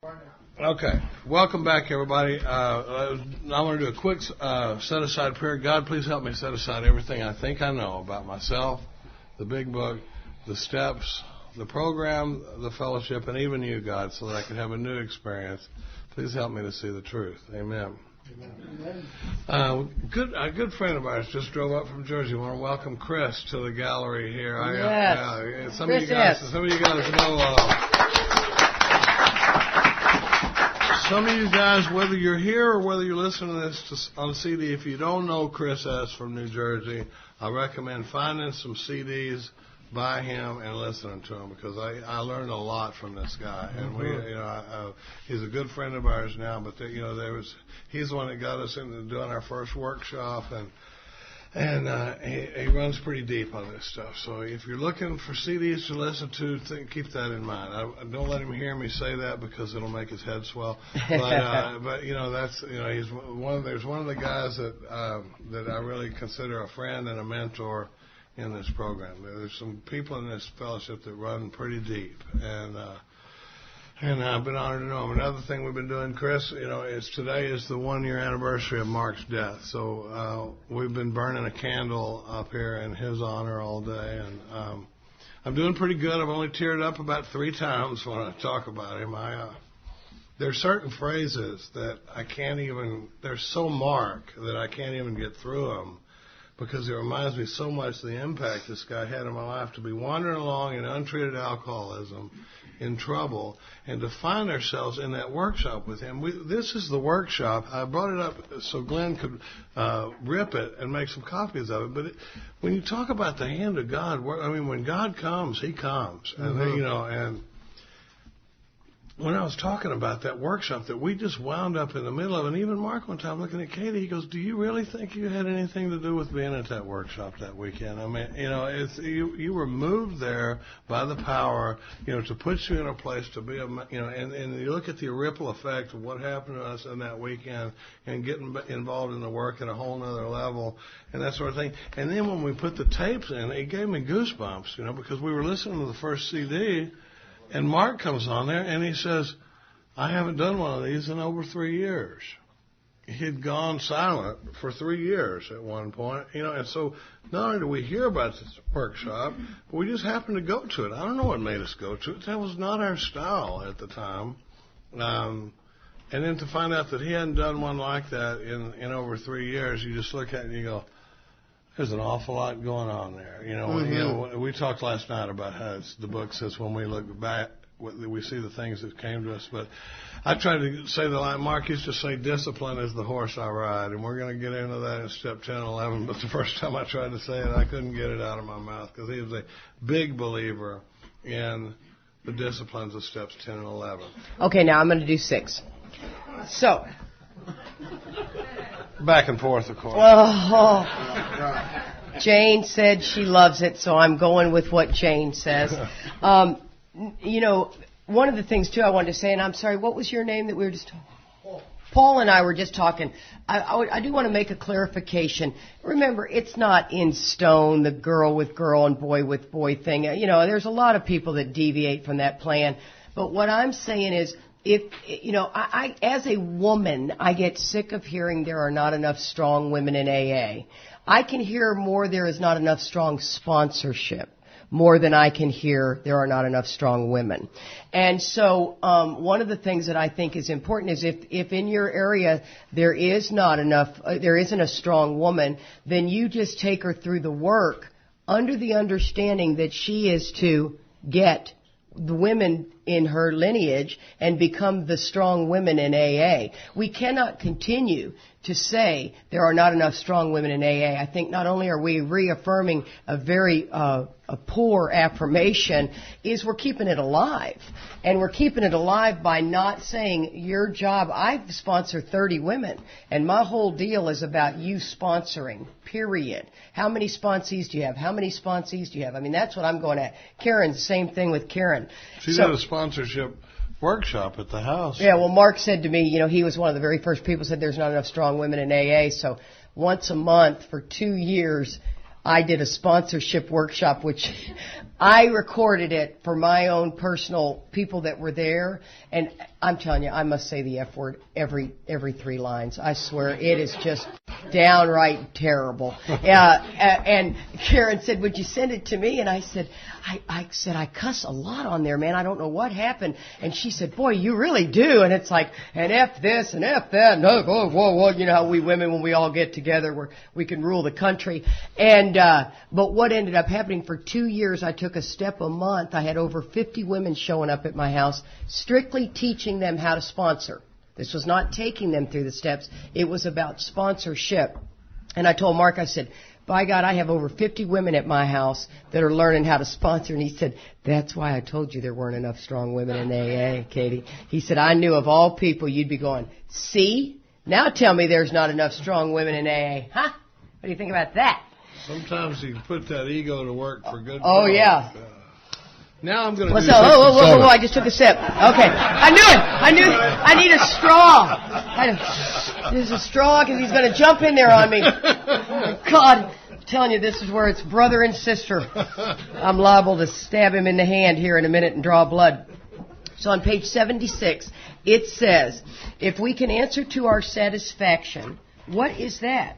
Okay. Welcome back, everybody. I want to do a quick set-aside prayer. God, please help me set aside everything I think I know about myself, the big book, the steps, the program, the fellowship, and even you, God, so that I can have a new experience. Please help me to see the truth. Amen. A good friend of ours just drove up from Jersey. I want to welcome Chris to the gallery here. Yes. Some of you guys know. Some of you guys, whether you're here or whether you're listening to this on CD, if you don't know Chris S. from New Jersey, I recommend finding some CDs by him and listening to him, because I learned a lot from this guy. And he's a good friend of ours now, but he's the one that got us into doing our first workshop, and he runs pretty deep on this stuff. So if you're looking for CDs to listen to, keep that in mind. Don't let him hear me say that, because it'll make his head swell. But he's there's one of the guys that I really consider a friend and a mentor in this program. There's some people in this fellowship that run pretty deep, and I've been honored to know him. Another thing we've been doing, Chris, today is the 1-year anniversary of Mark's death. So we've been burning a candle up here in his honor all day, and I'm doing pretty good. I've only teared up about 3 times when I talk about him. There's certain phrases that they're so Mark that I can't even get through them, because it reminds me so much of the impact this guy had in my life, to be wandering along in untreated alcoholism, in trouble, and to find ourselves in that workshop with him. This is the workshop. I brought it up so Glenn could rip it and make some copies of it. But when you talk about the hand of God, when God comes, He comes. Mm-hmm. And when I was talking about that workshop that we just wound up in the middle of, and even Mark one time looking at Katie, he goes, "Do you really think you had anything to do with being at that workshop that weekend?" I mean, you were moved there by the power, to put you in a place to be and you look at the ripple effect of what happened to us in that weekend, and getting involved in the work at a whole nother level, and that sort of thing. And then when we put the tapes in, it gave me goosebumps, because we were listening to the first CD. And Mark comes on there and he says, "I haven't done one of these in over 3 years." He'd gone silent for 3 years at one point, and so not only do we hear about this workshop, but we just happened to go to it. I don't know what made us go to it. That was not our style at the time. And then to find out that he hadn't done one like that in over 3 years, you just look at it and you go, there's an awful lot going on there. Mm-hmm. We talked last night about how the book says when we look back, we see the things that came to us. But I tried to say the line, Mark used to say, "Discipline is the horse I ride." And we're going to get into that in step 10 and 11. But the first time I tried to say it, I couldn't get it out of my mouth, because he was a big believer in the disciplines of steps 10 and 11. Okay, now I'm going to do 6. So... Back and forth, of course. Oh. Jane said she loves it, so I'm going with what Jane says. One of the things, too, I wanted to say, and I'm sorry, what was your name that we were just talking? Paul and I were just talking. I do want to make a clarification. Remember, it's not in stone, the girl with girl and boy with boy thing. There's a lot of people that deviate from that plan. But what I'm saying is, I as a woman, I get sick of hearing there are not enough strong women in AA. I can hear more there is not enough strong sponsorship, more than I can hear there are not enough strong women. And so one of the things that I think is important is if in your area there isn't a strong woman, then you just take her through the work under the understanding that she is to get the women in her lineage and become the strong women in AA. We cannot continue to say there are not enough strong women in AA. I think not only are we reaffirming a very a poor affirmation, is we're keeping it alive. And we're keeping it alive by not saying your job. I sponsor 30 women, and my whole deal is about you sponsoring, period. How many sponsees do you have? How many sponsees do you have? I mean, that's what I'm going at. Karen, same thing with Karen. She did a sponsorship workshop at the house. Yeah, well, Mark said to me, he was one of the very first people who said there's not enough strong women in AA. So once a month for 2 years, I did a sponsorship workshop, which I recorded it for my own personal people that were there, and I'm telling you, I must say the F word every 3 lines. I swear, it is just downright terrible. And Karen said, "Would you send it to me?" And I said, I cuss a lot on there, man. I don't know what happened. And she said, "Boy, you really do." And it's like, and F this and F that. No, whoa. You know how we women, when we all get together, we can rule the country. And but what ended up happening for 2 years, I took a step a month. I had over 50 women showing up at my house, strictly teaching them how to sponsor. This was not taking them through the steps. It was about sponsorship. And I told Mark, I said, by God, I have over 50 women at my house that are learning how to sponsor. And he said, "That's why I told you there weren't enough strong women in AA, Katie." He said, "I knew of all people you'd be going, see? Now tell me there's not enough strong women in AA. Huh? What do you think about that?" Sometimes you can put that ego to work for good. Oh, yeah. Now I'm going to do whoa, I just took a sip. Okay. I knew it. I need a straw. There's a straw because he's going to jump in there on me. God, I'm telling you, this is where it's brother and sister. I'm liable to stab him in the hand here in a minute and draw blood. So on page 76, it says, if we can answer to our satisfaction, what is that?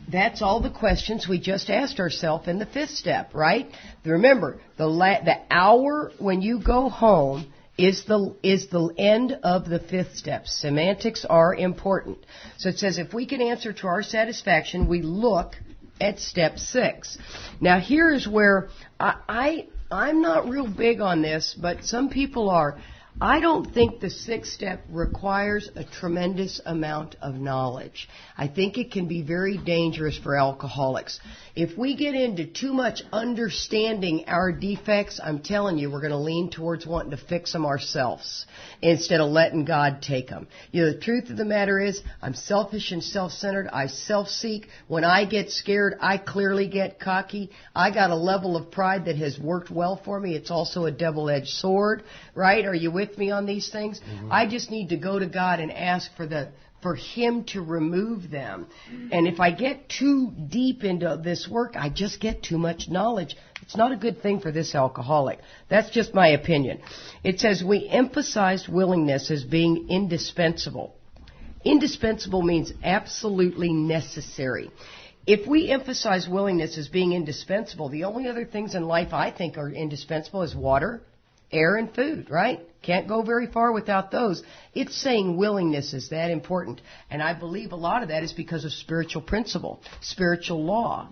That's all the questions we just asked ourselves in the 5th step, right? Remember, the hour when you go home is the end of the 5th step. Semantics are important. So it says if we can answer to our satisfaction, we look at step 6. Now here's where I'm not real big on this, but some people are. I don't think the 6th step requires a tremendous amount of knowledge. I think it can be very dangerous for alcoholics. If we get into too much understanding our defects, I'm telling you, we're going to lean towards wanting to fix them ourselves instead of letting God take them. You know, the truth of the matter is, I'm selfish and self-centered. I self-seek. When I get scared, I clearly get cocky. I got a level of pride that has worked well for me. It's also a double-edged sword, right? Are you with me on these things? Mm-hmm. I just need to go to God and ask for Him to remove them. And if I get too deep into this work, I just get too much knowledge. It's not a good thing for this alcoholic. That's just my opinion. It says we emphasized willingness as being indispensable. Indispensable means absolutely necessary. If we emphasize willingness as being indispensable, the only other things in life I think are indispensable is water, air, and food, right? Can't go very far without those. It's saying willingness is that important. And I believe a lot of that is because of spiritual principle, spiritual law.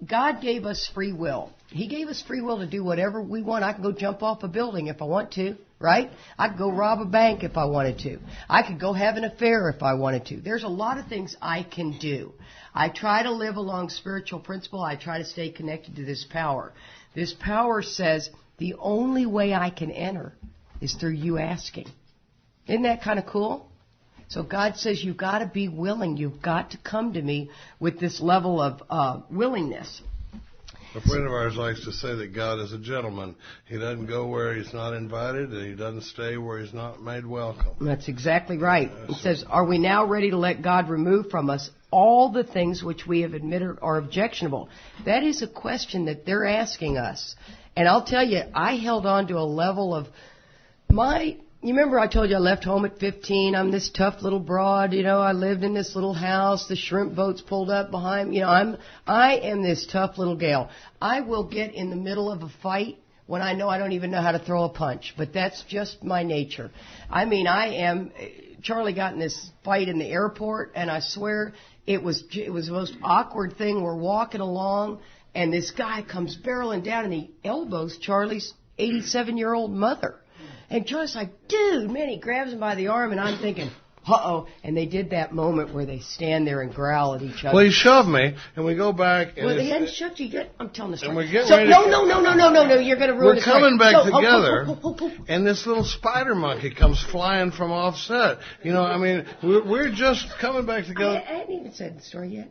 God gave us free will. He gave us free will to do whatever we want. I can go jump off a building if I want to, right? I could go rob a bank if I wanted to. I could go have an affair if I wanted to. There's a lot of things I can do. I try to live along spiritual principle. I try to stay connected to this power. This power says the only way I can enter is through you asking. Isn't that kind of cool? So God says you've got to be willing. You've got to come to me with this level of willingness. A friend of ours likes to say that God is a gentleman. He doesn't go where he's not invited, and he doesn't stay where he's not made welcome. That's exactly right. It says, are we now ready to let God remove from us all the things which we have admitted are objectionable? That is a question that they're asking us. And I'll tell you, I held on to a level of you remember I told you I left home at 15. I'm this tough little broad, I lived in this little house. The shrimp boats pulled up behind me. I am this tough little gal. I will get in the middle of a fight when I know I don't even know how to throw a punch. But that's just my nature. Charlie got in this fight in the airport, and I swear it was the most awkward thing. We're walking along, and this guy comes barreling down, and he elbows Charlie's 87-year-old mother. And Charlie's like, dude, man, he grabs him by the arm, and I'm thinking, uh-oh. And they did that moment where they stand there and growl at each other. Well, he shoved me, and we go back. And they hadn't shoved you yet. I'm telling the story. And we're getting ready no, you're going to ruin the story. We're coming back together, and this little spider monkey comes flying from offset. We're just coming back together. I hadn't even said the story yet.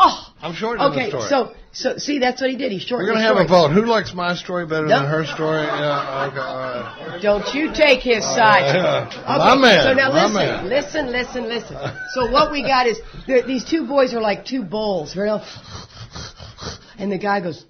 Oh, I'm shortening the story. Okay, so see, that's what he did. He shortened the story. We're going to have a vote. Who likes my story better than her story? Yeah, okay, all right. Don't you take his side. Yeah. Okay, My man. So now listen. So what we got is, these two boys are like two bulls. And the guy goes,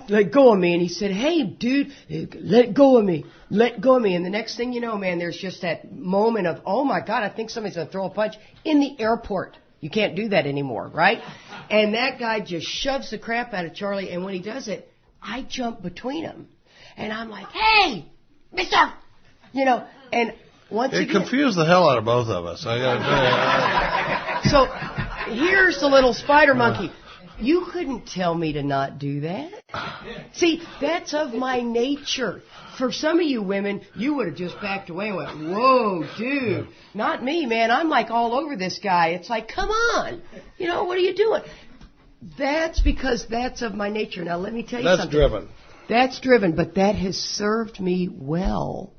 let go of me. And he said, hey, dude, let go of me. Let go of me. And the next thing you know, man, there's just that moment of, oh, my God, I think somebody's going to throw a punch in the airport. You can't do that anymore, right? And that guy just shoves the crap out of Charlie. And when he does it, I jump between them. And I'm like, hey, mister, and once again. It confused the hell out of both of us, I got to tell you. So here's the little spider monkey. You couldn't tell me to not do that. See, that's of my nature. For some of you women, you would have just backed away and went, whoa, dude. Not me, man. I'm like all over this guy. It's like, come on. What are you doing? That's because that's of my nature. Now, let me tell you something. That's driven. That's driven, but that has served me well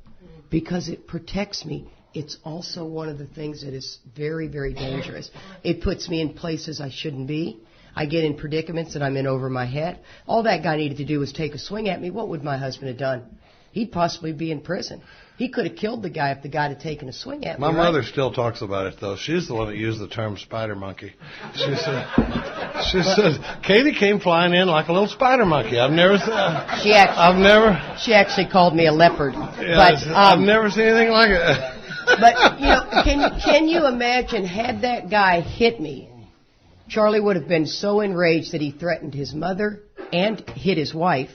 because it protects me. It's also one of the things that is very, very dangerous. It puts me in places I shouldn't be. I get in predicaments that I'm in over my head. All that guy needed to do was take a swing at me. What would my husband have done? He'd possibly be in prison. He could have killed the guy if the guy had taken a swing at me. My mother still talks about it, though. She's the one that used the term spider monkey. She said, Katie came flying in like a little spider monkey. I've never seen. She actually called me a leopard. Yeah, but I've never seen anything like it. But can you imagine had that guy hit me? Charlie would have been so enraged that he threatened his mother and hit his wife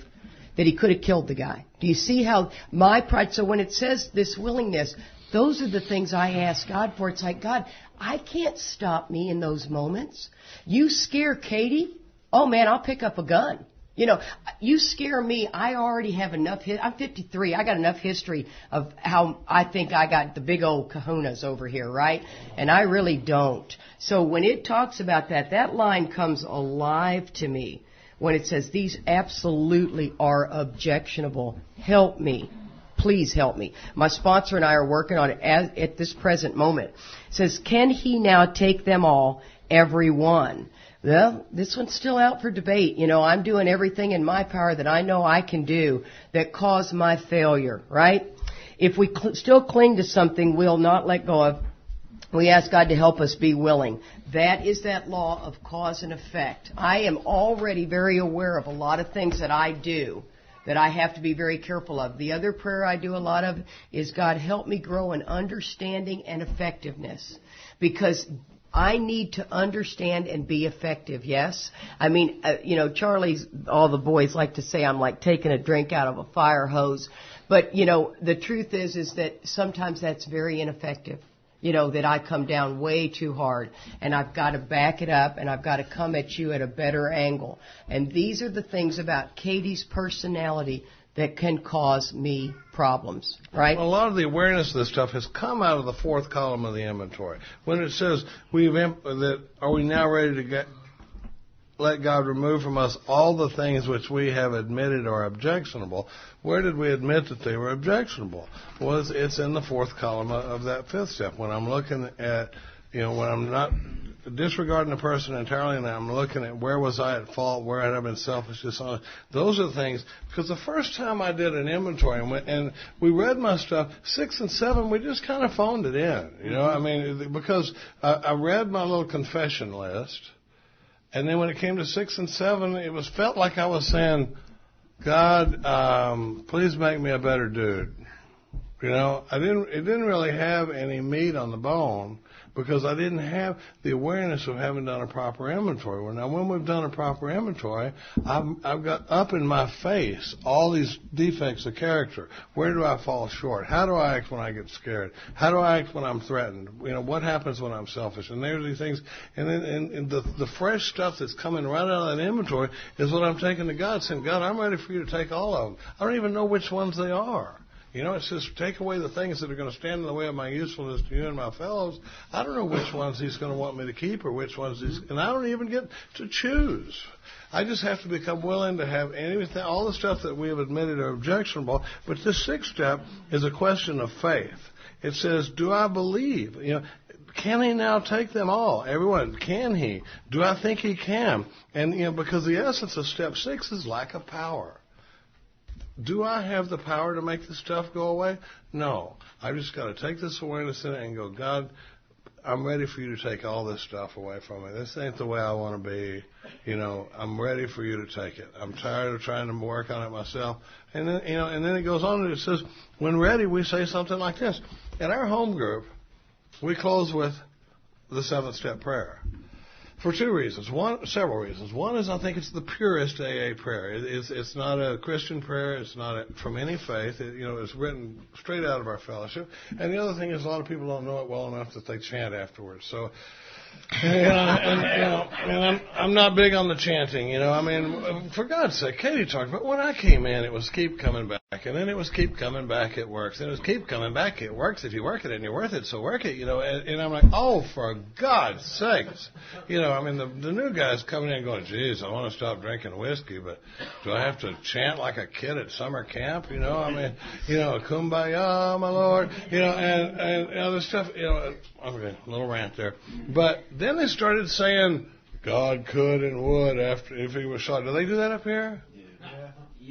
that he could have killed the guy. Do you see how my pride? So when it says this willingness, those are the things I ask God for. It's like, God, I can't stop me in those moments. You scare Katie? Oh, man, I'll pick up a gun. You scare me. I already have enough. I'm 53. I got enough history of how I think I got the big old kahunas over here, right? And I really don't. So when it talks about that, that line comes alive to me when it says these absolutely are objectionable. Help me. Please help me. My sponsor and I are working on it at this present moment. It says, can he now take them all, every one? Well, this one's still out for debate. I'm doing everything in my power that I know I can do that caused my failure, right? If we still cling to something we'll not let go of, we ask God to help us be willing. That is that law of cause and effect. I am already very aware of a lot of things that I do that I have to be very careful of. The other prayer I do a lot of is, God, help me grow in understanding and effectiveness. Because I need to understand and be effective, yes? I mean, all the boys like to say I'm like taking a drink out of a fire hose. But, the truth is that sometimes that's very ineffective. That I come down way too hard. And I've got to back it up and I've got to come at you at a better angle. And these are the things about Katie's personality that can cause me problems, right? Well, a lot of the awareness of this stuff has come out of the fourth column of the inventory. When it says, are we now ready to let God remove from us all the things which we have admitted are objectionable, where did we admit that they were objectionable? Well, it's in the fourth column of that fifth step. When I'm looking at, when I'm not disregarding the person entirely, and I'm looking at where was I at fault, where had I been selfish, dishonest. Those are the things. Because the first time I did an inventory and we read my stuff, 6 and 7, we just kind of phoned it in. Because I read my little confession list, and then when it came to 6 and 7, it felt like I was saying, God, please make me a better dude. It didn't really have any meat on the bone, because I didn't have the awareness of having done a proper inventory. Well, now, when we've done a proper inventory, I've got up in my face all these defects of character. Where do I fall short? How do I act when I get scared? How do I act when I'm threatened? What happens when I'm selfish? And there's these things. And then the fresh stuff that's coming right out of that inventory is what I'm taking to God, saying, God, I'm ready for you to take all of them. I don't even know which ones they are. It says, take away the things that are going to stand in the way of my usefulness to you and my fellows. I don't know which ones he's going to want me to keep or which ones and I don't even get to choose. I just have to become willing to have anything, all the stuff that we have admitted are objectionable. But this sixth step is a question of faith. It says, do I believe? Can he now take them all? Everyone, can he? Do I think he can? And, because the essence of step 6 is lack of power. Do I have the power to make this stuff go away? No. I've just got to take this awareness in it and go, God, I'm ready for you to take all this stuff away from me. This ain't the way I want to be. I'm ready for you to take it. I'm tired of trying to work on it myself. And then, and then it goes on and it says, when ready, we say something like this. In our home group, we close with the 7-step prayer. For several reasons. One is I think it's the purest AA prayer. It's not a Christian prayer. It's not from any faith. It's written straight out of our fellowship. And the other thing is a lot of people don't know it well enough that they chant afterwards. So, and I'm not big on the chanting. For God's sake, Katie talked about when I came in, it was keep coming back, and then it was keep coming back. It works. And it was keep coming back. It works if you work it and you're worth it. So work it. And I'm like, oh, for God's sakes. The new guy's coming in going, geez, I want to stop drinking whiskey, but do I have to chant like a kid at summer camp? Kumbaya, my Lord, and other stuff, okay, a little rant there. But then they started saying, God could and would if he was shot. Do they do that up here?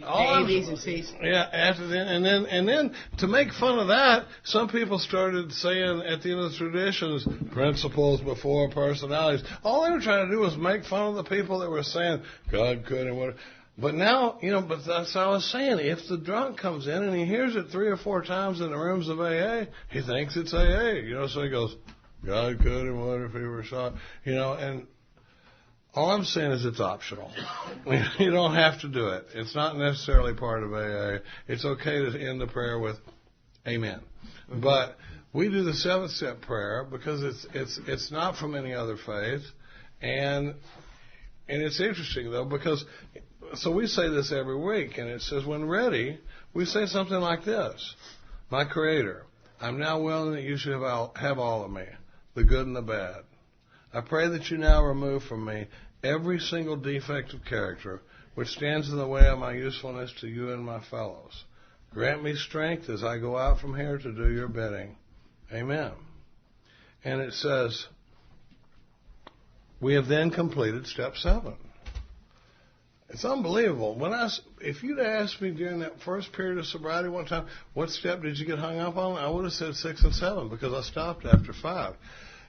A, B's, and C's. Yeah, after then, and then to make fun of that, some people started saying at the end of the traditions, principles before personalities. All they were trying to do was make fun of the people that were saying God could and would. But now, but that's what I was saying. If the drunk comes in and he hears it 3 or 4 times in the rooms of AA, he thinks it's AA. So he goes, God could and would if he were shot. And all I'm saying is it's optional. You don't have to do it. It's not necessarily part of AA. It's okay to end the prayer with Amen. But we do the 7-step prayer because it's not from any other faith. And it's interesting, though, because so we say this every week, and it says, when ready, we say something like this. My Creator, I'm now willing that you should have all of me, the good and the bad. I pray that you now remove from me every single defect of character which stands in the way of my usefulness to you and my fellows. Grant me strength as I go out from here to do your bidding. Amen. And it says, we have then completed step 7. It's unbelievable. If you'd asked me during that first period of sobriety one time, what step did you get hung up on? I would have said 6 and 7 because I stopped after 5.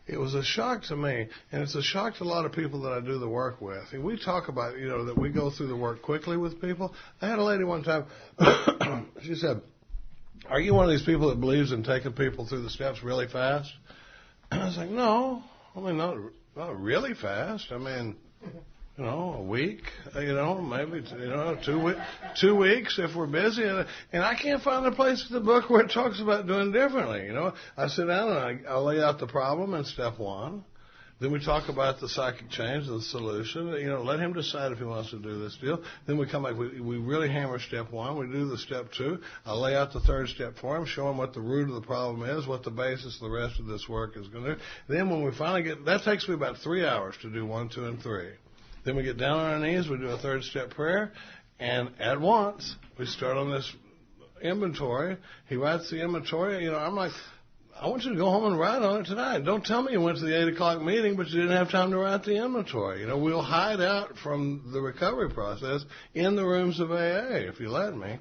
It was a shock to me, and it's a shock to a lot of people that I do the work with. And we talk about, that we go through the work quickly with people. I had a lady one time, she said, are you one of these people that believes in taking people through the steps really fast? And I was like, no, not really fast. A week, maybe, 2 weeks if we're busy. And I can't find a place in the book where it talks about doing differently. I sit down and I lay out the problem in step 1. Then we talk about the psychic change and the solution. Let him decide if he wants to do this deal. Then we come back. We really hammer step 1. We do the step 2. I lay out the 3rd step for him, show him what the root of the problem is, what the basis of the rest of this work is going to do. Then when we finally that takes me about 3 hours to do 1, 2, and 3. Then we get down on our knees, we do a 3rd step prayer, and at once we start on this inventory. He writes the inventory. I'm like, I want you to go home and write on it tonight. Don't tell me you went to the 8 o'clock meeting, but you didn't have time to write the inventory. We'll hide out from the recovery process in the rooms of AA, if you let me.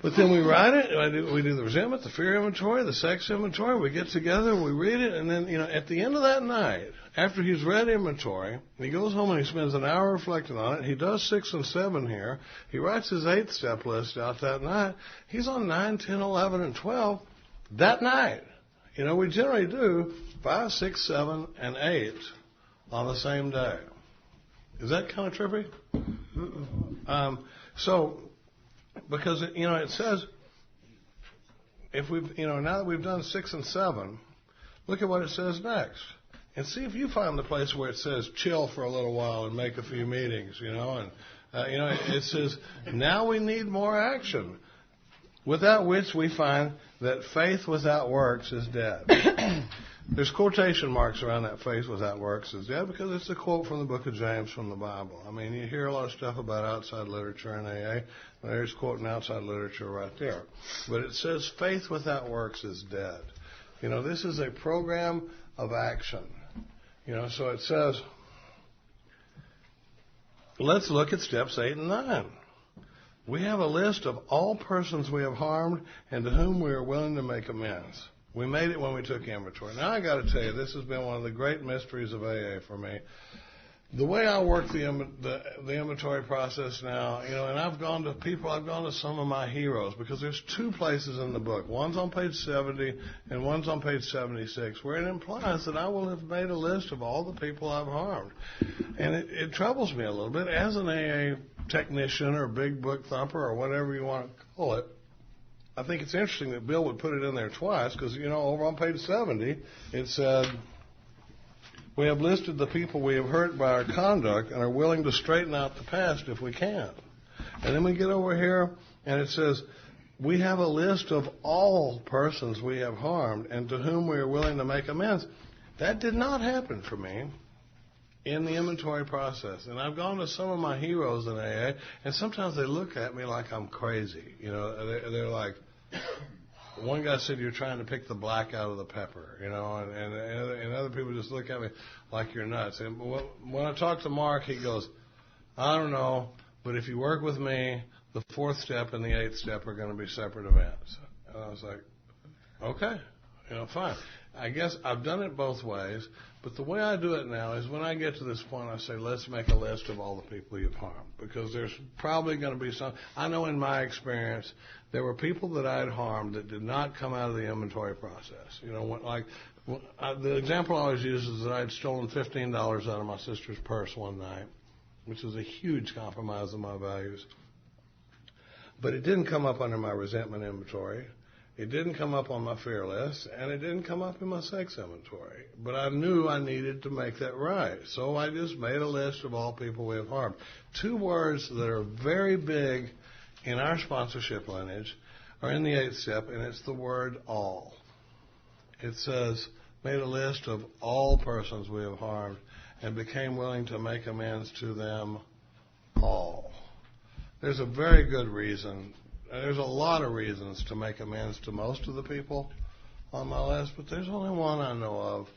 But then we write it, we do the resentment, the fear inventory, the sex inventory, we get together, we read it, and then, at the end of that night, after he's read inventory, he goes home and he spends an hour reflecting on it. He does 6 and 7 here. He writes his 8th step list out that night. He's on 9, 10, 11, and 12 that night. We generally do 5, 6, 7, and 8 on the same day. Is that kind of trippy? Because, it says, if we've, now that we've done 6 and 7, look at what it says next. And see if you find the place where it says chill for a little while and make a few meetings, it says, now we need more action, without which we find that faith without works is dead. There's quotation marks around that faith without works is dead because it's a quote from the book of James from the Bible. You hear a lot of stuff about outside literature in AA. There's quoting outside literature right there. But it says faith without works is dead. This is a program of action. So it says, let's look at steps 8 and 9. We have a list of all persons we have harmed and to whom we are willing to make amends. We made it when we took inventory. Now, I got to tell you, this has been one of the great mysteries of AA for me. The way I work the inventory process now, and I've gone to some of my heroes, because there's two places in the book. One's on page 70 and one's on page 76, where it implies that I will have made a list of all the people I've harmed. And it troubles me a little bit. As an AA technician or big book thumper or whatever you want to call it, I think it's interesting that Bill would put it in there twice, because, over on page 70, it said, we have listed the people we have hurt by our conduct and are willing to straighten out the past if we can. And then we get over here and it says, we have a list of all persons we have harmed and to whom we are willing to make amends. That did not happen for me in the inventory process. And I've gone to some of my heroes in AA, and sometimes they look at me like I'm crazy. They're like, one guy said, you're trying to pick the black out of the pepper, and other people just look at me like you're nuts. And when I talk to Mark, he goes, I don't know, but if you work with me, the 4th step and the 8th step are going to be separate events. And I was like, okay, fine. I guess I've done it both ways, but the way I do it now is when I get to this point, I say, let's make a list of all the people you've harmed, because there's probably going to be some. I know in my experience, there were people that I had harmed that did not come out of the inventory process. The example I always use is that I had stolen $15 out of my sister's purse one night, which was a huge compromise of my values. But it didn't come up under my resentment inventory. It didn't come up on my fear list, and it didn't come up in my sex inventory. But I knew I needed to make that right. So I just made a list of all people we have harmed. 2 words that are very big in our sponsorship lineage are in the 8th step, and it's the word all. It says, made a list of all persons we have harmed and became willing to make amends to them all. There's a very good reason. There's a lot of reasons to make amends to most of the people on my list, but there's only one I know of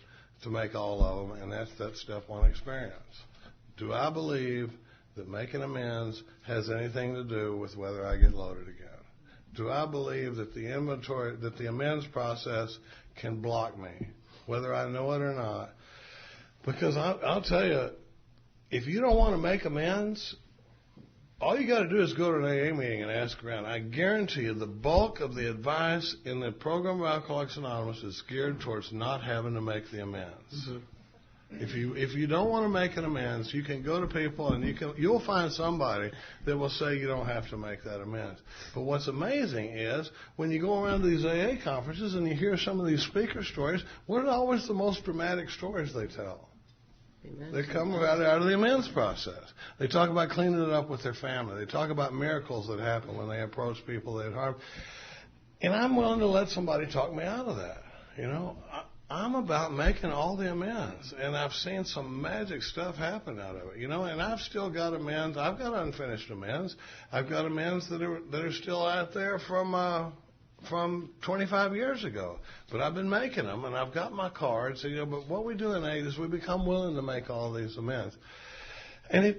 to make all of them, and that's that step 1 experience. Do I believe that making amends has anything to do with whether I get loaded again? Do I believe that the amends process can block me, whether I know it or not? Because I'll tell you, if you don't want to make amends, all you got to do is go to an AA meeting and ask around. I guarantee you the bulk of the advice in the program of Alcoholics Anonymous is geared towards not having to make the amends. Mm-hmm. If you don't want to make an amends, you can go to people and you'll find somebody that will say you don't have to make that amends. But what's amazing is when you go around to these AA conferences and you hear some of these speaker stories, what are always the most dramatic stories they tell? They come out of the amends process. They talk about cleaning it up with their family. They talk about miracles that happen when they approach people they had harmed. And I'm willing to let somebody talk me out of that. I'm about making all the amends. And I've seen some magic stuff happen out of it. And I've still got amends. I've got unfinished amends. I've got amends that are still out there from 25 years ago. But I've been making them, and I've got my cards. But what we do in AA is we become willing to make all these amends. And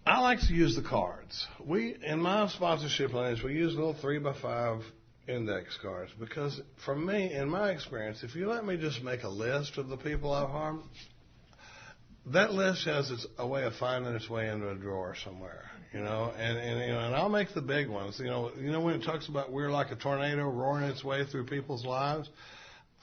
I like to use the cards. In my sponsorship lineage, we use little 3x5 index cards, because for me, in my experience, if you let me just make a list of the people I've harmed, that list has a way of finding its way into a drawer somewhere, and I'll make the big ones. When it talks about we're like a tornado roaring its way through people's lives,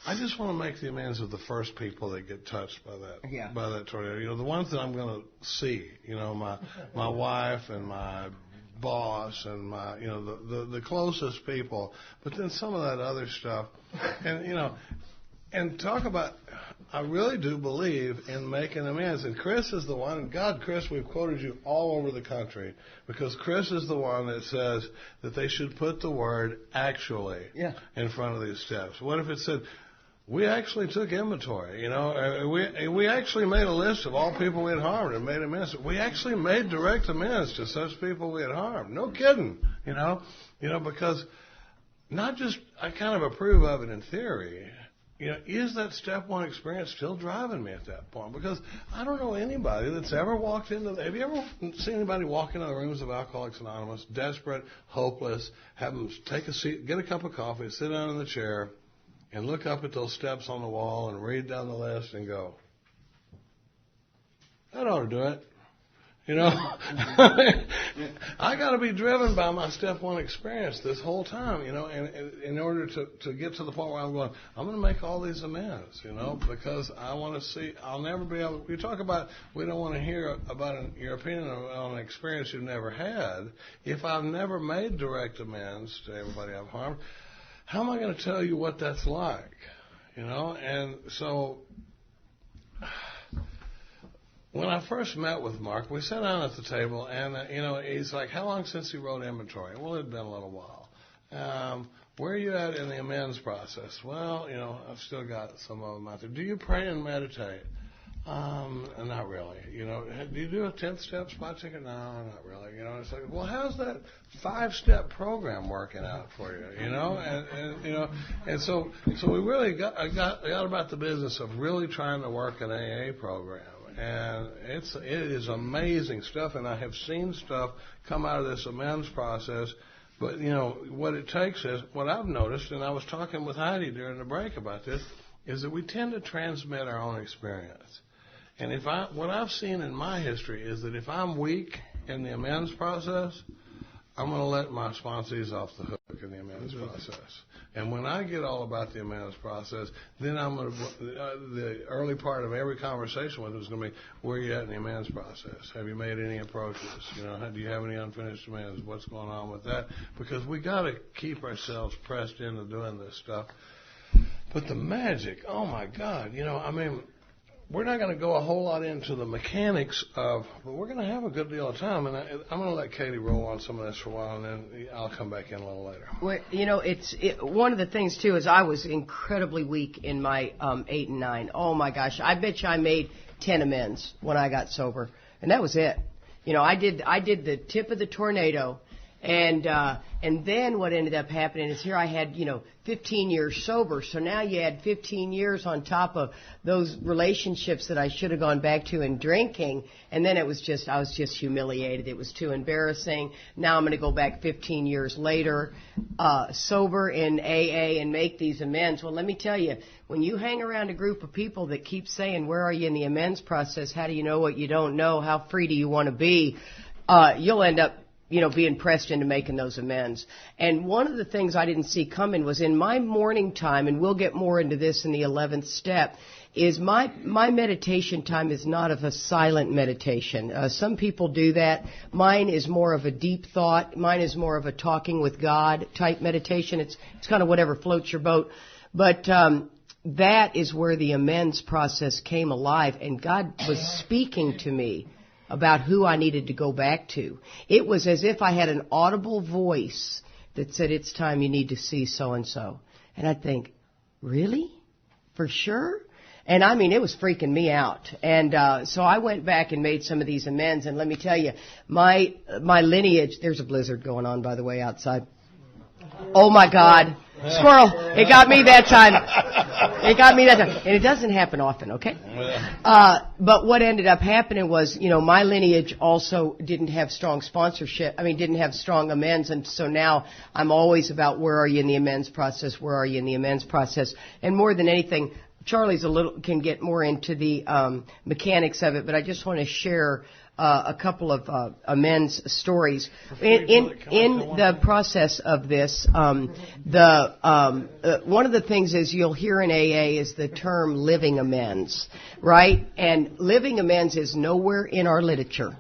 I just want to make the amends of the first people that get touched by that tornado. The ones that I'm going to see, my wife and my boss and my, the closest people, but then some of that other stuff, and talk about, I really do believe in making amends. And Chris is the one, and God, Chris, we've quoted you all over the country, because Chris is the one that says that they should put the word actually in front of these steps. What if it said, we actually took inventory, we actually made a list of all people we had harmed and made amends. We actually made direct amends to such people we had harmed. No kidding, because not just I kind of approve of it in theory, is that step one experience still driving me at that point? Because I don't know anybody that's ever walked into. Have you ever seen anybody walk into the rooms of Alcoholics Anonymous, desperate, hopeless, have them take a seat, get a cup of coffee, sit down in the chair, and look up at those steps on the wall and read down the list and go, that ought to do it. I got to be driven by my step one experience this whole time, and in order to get to the point where I'm going, I'm going to make all these amends, because I want to see, I'll never be able, we talk about, we don't want to hear about your opinion on an experience you've never had. If I've never made direct amends to everybody I've harmed, how am I going to tell you what that's like, and so, when I first met with Mark, we sat down at the table, and, he's like, how long since he wrote inventory? Well, it had been a little while. Where are you at in the amends process? Well, I've still got some of them out there. Do you pray and meditate? Not really. Do you do a 10th step spot checker? No, not really. It's like, well, how's that 5-step program working out for you? And so we really got about the business of really trying to work an AA program. And it is amazing stuff, and I have seen stuff come out of this amends process. But, what it takes is, what I've noticed, and I was talking with Heidi during the break about this, is that we tend to transmit our own experience. And what I've seen in my history is that if I'm weak in the amends process, I'm going to let my sponsees off the hook in the amends process. And when I get all about the amends process, then I'm going to, the early part of every conversation with them is going to be, where are you at in the amends process? Have you made any approaches? Do you have any unfinished amends? What's going on with that? Because we got to keep ourselves pressed into doing this stuff. But the magic, oh my God, we're not going to go a whole lot into the mechanics of, but we're going to have a good deal of time, and I'm going to let Katie roll on some of this for a while, and then I'll come back in a little later. Well, one of the things, too, is I was incredibly weak in my 8 and 9. Oh, my gosh. I bet you I made 10 amends when I got sober, and that was it. I did the tip of the tornado, and then what ended up happening is here I had, 15 years sober. So now you add 15 years on top of those relationships that I should have gone back to in drinking. And then I was just humiliated. It was too embarrassing. Now I'm going to go back 15 years later, sober in AA and make these amends. Well, let me tell you, when you hang around a group of people that keep saying, where are you in the amends process? How do you know what you don't know? How free do you want to be? You'll end up being pressed into making those amends. And one of the things I didn't see coming was in my morning time, and we'll get more into this in the 11th step, is my meditation time is not of a silent meditation. Some people do that. Mine is more of a deep thought. Mine is more of a talking with God type meditation. It's kind of whatever floats your boat. But that is where the amends process came alive, and God was speaking to me about who I needed to go back to. It was as if I had an audible voice that said, it's time you need to see so-and-so. And I'd think, really? For sure? And it was freaking me out. And so I went back and made some of these amends. And let me tell you, my lineage, there's a blizzard going on, by the way, outside. Oh, my God. Squirrel. It got me that time. And it doesn't happen often, okay? But what ended up happening was, my lineage also didn't have strong didn't have strong amends. And so now I'm always about, where are you in the amends process? Where are you in the amends process? And more than anything, Charlie's can get more into the mechanics of it, but I just want to share a couple of amends stories. In the process of this, one of the things is you'll hear in AA is the term living amends, right? And living amends is nowhere in our literature.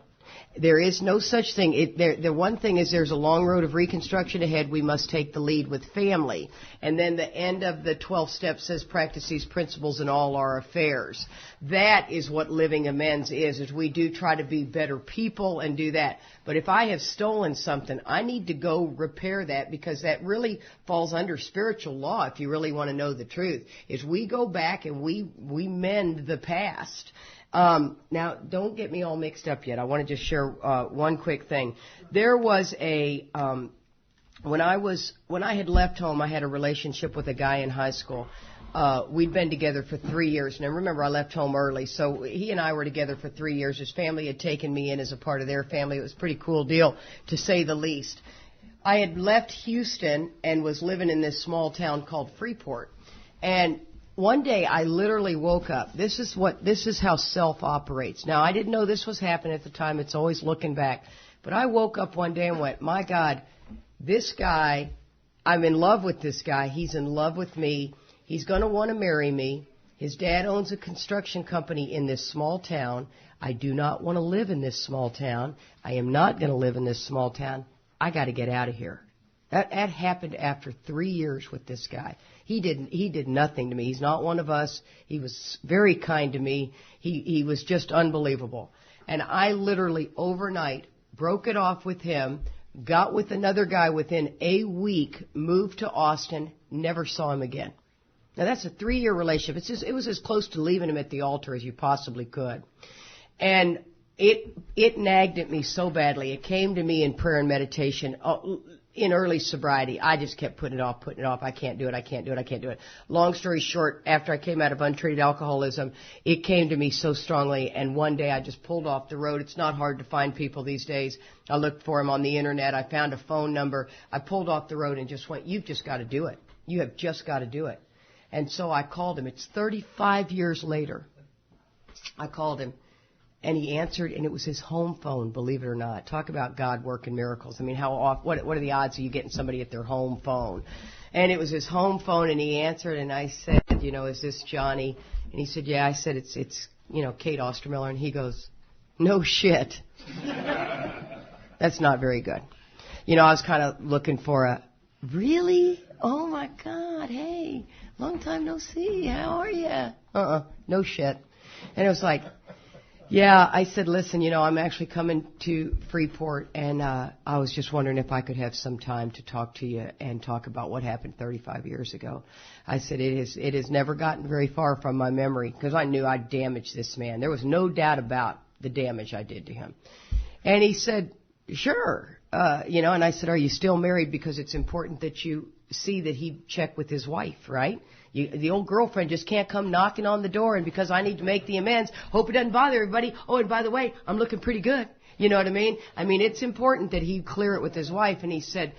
There is no such thing. The one thing is there's a long road of reconstruction ahead. We must take the lead with family. And then the end of the 12th step says practice these principles in all our affairs. That is what living amends is we do try to be better people and do that. But if I have stolen something, I need to go repair that, because that really falls under spiritual law, if you really want to know the truth, is we go back and we mend the past. Now, don't get me all mixed up yet. I want to just share one quick thing. There was when I had left home, I had a relationship with a guy in high school. we'd been together for 3 years. Now, remember, I left home early, so he and I were together for 3 years. His family had taken me in as a part of their family. It was a pretty cool deal, to say the least. I had left Houston and was living in this small town called Freeport. And one day I literally woke up. This is how self operates. Now, I didn't know this was happening at the time. It's always looking back. But I woke up one day and went, my God, this guy, I'm in love with this guy. He's in love with me. He's going to want to marry me. His dad owns a construction company in this small town. I do not want to live in this small town. I am not going to live in this small town. I got to get out of here. That happened after 3 years with this guy. He did nothing to me. He's not one of us. He was very kind to me. He was just unbelievable. And I literally overnight broke it off with him, got with another guy within a week, moved to Austin, never saw him again. Now, that's a 3-year relationship. It was as close to leaving him at the altar as you possibly could. And it nagged at me so badly. It came to me in prayer and meditation. In early sobriety, I just kept putting it off. I can't do it. Long story short, after I came out of untreated alcoholism, it came to me so strongly, and one day I just pulled off the road. It's not hard to find people these days. I looked for him on the internet. I found a phone number. I pulled off the road and just went, you've just got to do it. You have just got to do it. And so I called him. It's 35 years later. I called him. And he answered, and it was his home phone, believe it or not. Talk about God working miracles. I mean, what are the odds of you getting somebody at their home phone? And it was his home phone, and he answered, and I said, is this Johnny? And he said, yeah. I said, it's Kate Ostermiller. And he goes, no shit. That's not very good. I was kind of looking for a, really? Oh, my God. Hey, long time no see. How are you? No shit. And it was like, yeah, I said, listen, I'm actually coming to Freeport, and I was just wondering if I could have some time to talk to you and talk about what happened 35 years ago. I said, it has never gotten very far from my memory, because I knew I'd damaged this man. There was no doubt about the damage I did to him. And he said, sure. And I said, are you still married? Because it's important that you see that he checked with his wife, right? The old girlfriend just can't come knocking on the door, and because I need to make the amends, hope it doesn't bother everybody. Oh, and by the way, I'm looking pretty good. You know what I mean? I mean, it's important that he clear it with his wife. And he said,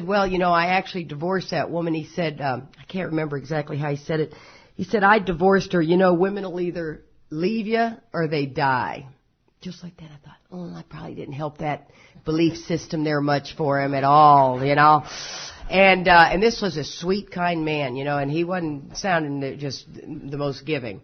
well, I actually divorced that woman. He said, I can't remember exactly how he said it. He said, I divorced her. Women will either leave you or they die. Just like that, I thought, I probably didn't help that belief system there much for him at all, And this was a sweet, kind man, and he wasn't sounding just the most giving.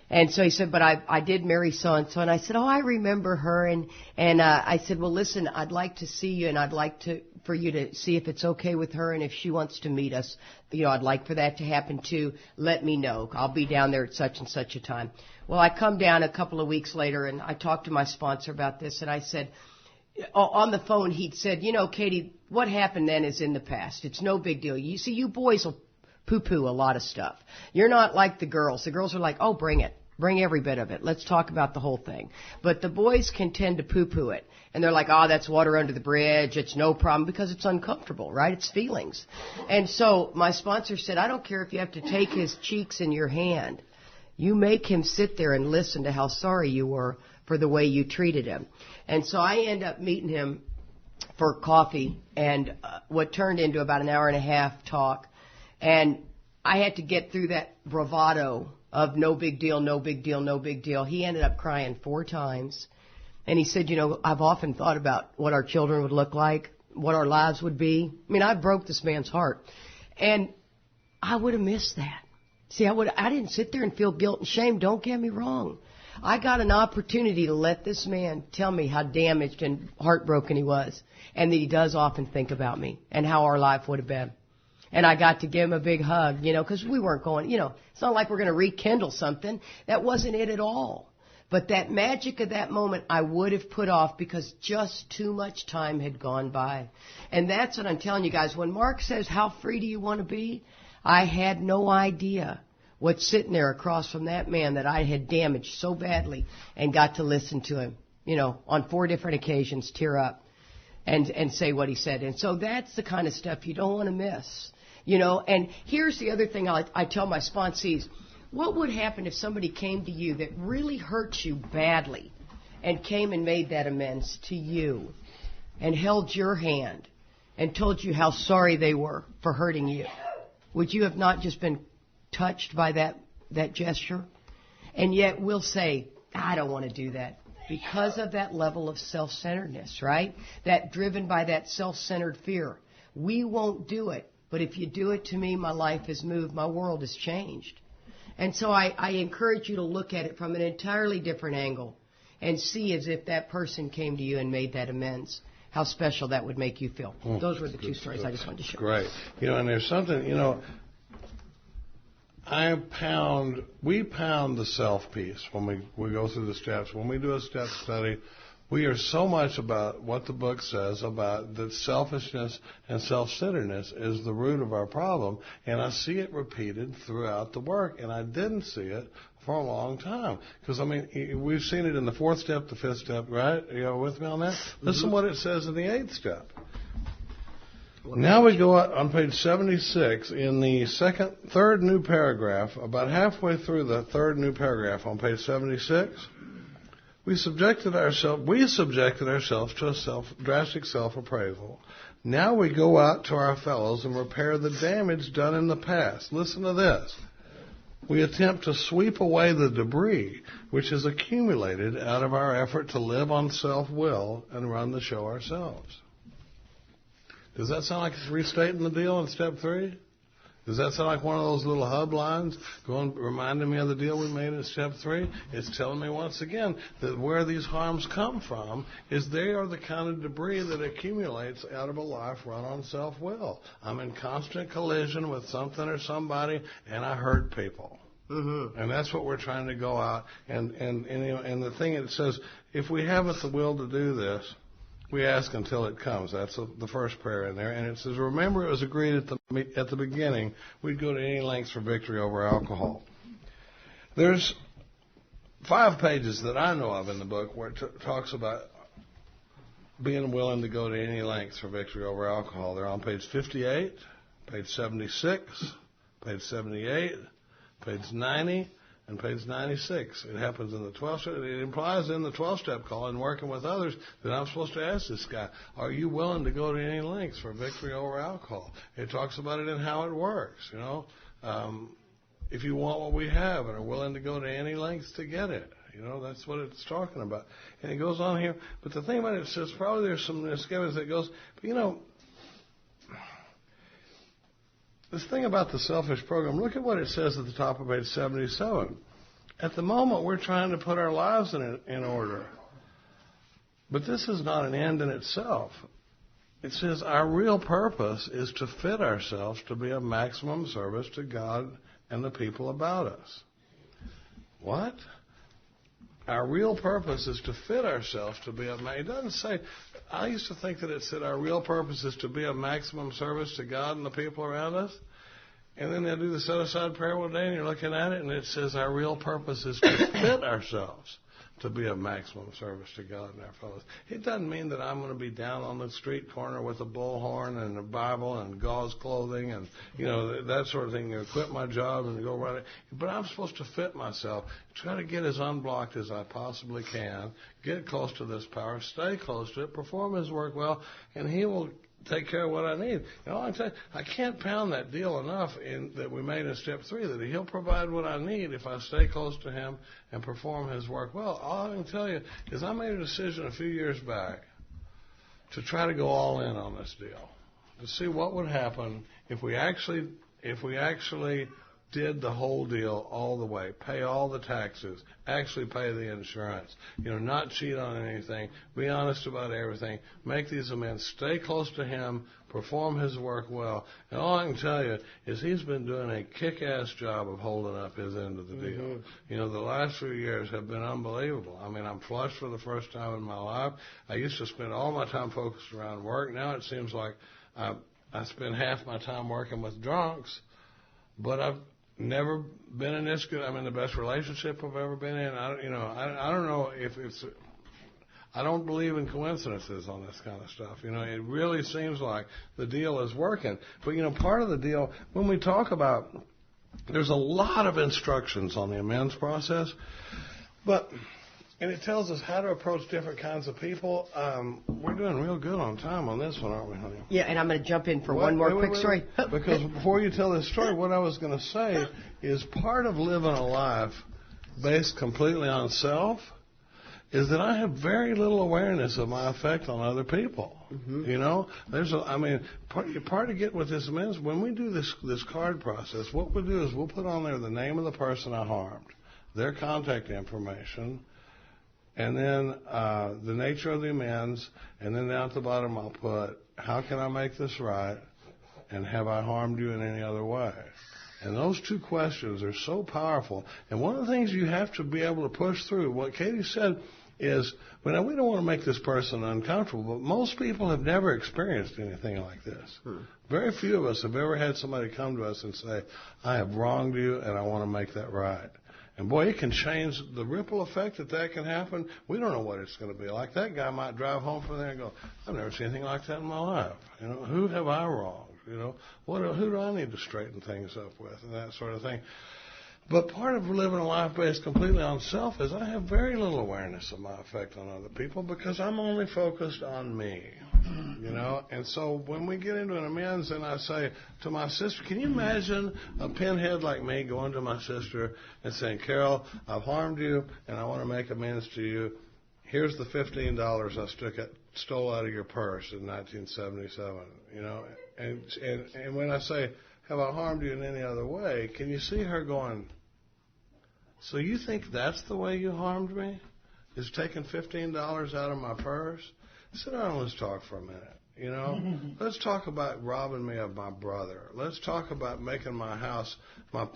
And so he said, but I did marry so-and-so. And I said, I remember her. And I said, well, listen, I'd like to see you, and I'd like for you to see if it's okay with her, and if she wants to meet us, I'd like for that to happen too. Let me know. I'll be down there at such and such a time. Well, I come down a couple of weeks later, and I talked to my sponsor about this, and I said, on the phone, he'd said, Katie, what happened then is in the past. It's no big deal. You see, you boys will poo-poo a lot of stuff. You're not like the girls. The girls are like, oh, bring it. Bring every bit of it. Let's talk about the whole thing. But the boys can tend to poo-poo it. And they're like, that's water under the bridge. It's no problem, because it's uncomfortable, right? It's feelings. And so my sponsor said, I don't care if you have to take his cheeks in your hand. You make him sit there and listen to how sorry you were for the way you treated him. And so I end up meeting him for coffee, and what turned into about an hour and a half talk. And I had to get through that bravado of no big deal, no big deal, no big deal. He ended up crying 4 times. And he said, I've often thought about what our children would look like, what our lives would be. I mean, I broke this man's heart. And I would have missed that. See, I didn't sit there and feel guilt and shame. Don't get me wrong. I got an opportunity to let this man tell me how damaged and heartbroken he was, and that he does often think about me and how our life would have been. And I got to give him a big hug, because we weren't going, it's not like we're going to rekindle something. That wasn't it at all. But that magic of that moment I would have put off, because just too much time had gone by. And that's what I'm telling you guys. When Mark says, how free do you want to be? I had no idea what's sitting there across from that man that I had damaged so badly, and got to listen to him, on 4 different occasions, tear up and say what he said. And so that's the kind of stuff you don't want to miss. And here's the other thing I tell my sponsees. What would happen if somebody came to you that really hurt you badly and came and made that amends to you and held your hand and told you how sorry they were for hurting you? Would you have not just been touched by that gesture? And yet we'll say, I don't want to do that because of that level of self-centeredness, right? That driven by that self-centered fear. We won't do it, but if you do it to me, my life has moved, my world has changed. And so I encourage you to look at it from an entirely different angle and see as if that person came to you and made that amends, how special that would make you feel. Those were the two stories I just wanted to share. Great. And there's something, we pound the self piece when we go through the steps. When we do a step study, we are so much about what the book says about that selfishness and self-centeredness is the root of our problem. And I see it repeated throughout the work. And I didn't see it for a long time. Because, we've seen it in the 4th step, the 5th step, right? Are you with me on that? Listen to what it says in the 8th step. Now we go on page 76 in the third new paragraph, about halfway through the third new paragraph on page 76. We subjected ourselves to a drastic self-appraisal. Now we go out to our fellows and repair the damage done in the past. Listen to this. We attempt to sweep away the debris which is accumulated out of our effort to live on self-will and run the show ourselves. Does that sound like it's restating the deal in step 3? Does that sound like one of those little hub lines reminding me of the deal we made in step 3? It's telling me once again that where these harms come from is they are the kind of debris that accumulates out of a life run on self-will. I'm in constant collision with something or somebody, and I hurt people. Mm-hmm. And that's what we're trying to go out. And the thing it says, if we haven't the will to do this, we ask until it comes. That's the first prayer in there. And it says, remember it was agreed at the beginning we'd go to any lengths for victory over alcohol. There's 5 pages that I know of in the book where it talks about being willing to go to any lengths for victory over alcohol. They're on page 58, page 76, page 78, page 90, and page 96. It happens in the 12th step. It implies in the 12-step call and working with others that I'm supposed to ask this guy, are you willing to go to any lengths for victory over alcohol? It talks about it in how it works, if you want what we have and are willing to go to any lengths to get it. That's what it's talking about. And it goes on here. But the thing about it says probably there's some misgivings that goes, but this thing about the selfish program, look at what it says at the top of page 77. At the moment, we're trying to put our lives in order. But this is not an end in itself. It says our real purpose is to fit ourselves to be of maximum service to God and the people about us. What? Our real purpose is to fit ourselves to be of maximum. It doesn't say, I used to think that it said our real purpose is to be of maximum service to God and the people around us. And then they'll do the set-aside prayer one day and you're looking at it and it says our real purpose is to fit ourselves to be of maximum service to God and our fellows. It doesn't mean that I'm going to be down on the street corner with a bullhorn and a Bible and gauze clothing and, that sort of thing. Quit my job and go run it. But I'm supposed to fit myself, try to get as unblocked as I possibly can, get close to this power, stay close to it, perform His work well, and He will take care of what I need. I can't pound that deal enough that we made in step 3, that He'll provide what I need if I stay close to Him and perform His work well. All I can tell you is I made a decision a few years back to try to go all in on this deal, to see what would happen if we actually did the whole deal all the way, pay all the taxes, actually pay the insurance, not cheat on anything, be honest about everything, make these amends, stay close to Him, perform His work well. And all I can tell you is He's been doing a kick-ass job of holding up His end of the deal. The last few years have been unbelievable. I'm flush for the first time in my life. I used to spend all my time focused around work. Now it seems like I spend half my time working with drunks, but I've never been in this good. I'm in the best relationship I've ever been in. I don't know if it's. I don't believe in coincidences on this kind of stuff. You know, it really seems like the deal is working. But, you know, part of the deal, when we talk about, there's a lot of instructions on the amends process, and it tells us how to approach different kinds of people. We're doing real good on time on this one, aren't we, honey? Yeah, and I'm going to jump in for one more quick story. Because before you tell this story, what I was going to say is part of living a life based completely on self is that I have very little awareness of my effect on other people. Mm-hmm. You know, part of getting with this amends, when we do this card process, what we'll do is we'll put on there the name of the person I harmed, their contact information, and then the nature of the amends, and then down at the bottom I'll put, how can I make this right, and have I harmed you in any other way? And those two questions are so powerful. And one of the things you have to be able to push through, what Katie said is, well, we don't want to make this person uncomfortable, but most people have never experienced anything like this. Very few of us have ever had somebody come to us and say, I have wronged you and I want to make that right. And boy, it can change the ripple effect that can happen. We don't know what it's going to be like. That guy might drive home from there and go, I've never seen anything like that in my life. You know, who have I wronged? You know, who do I need to straighten things up with, and that sort of thing. But part of living a life based completely on self is I have very little awareness of my effect on other people because I'm only focused on me, you know. And so when we get into an amends and I say to my sister, can you imagine a pinhead like me going to my sister and saying, Carol, I've harmed you and I want to make amends to you. Here's the $15 I stole out of your purse in 1977, you know. And when I say, have I harmed you in any other way, can you see her going, so you think that's the way you harmed me? Is taking $15 out of my purse? Sit down and let's talk for a minute. You know, let's talk about robbing me of my brother. Let's talk about making my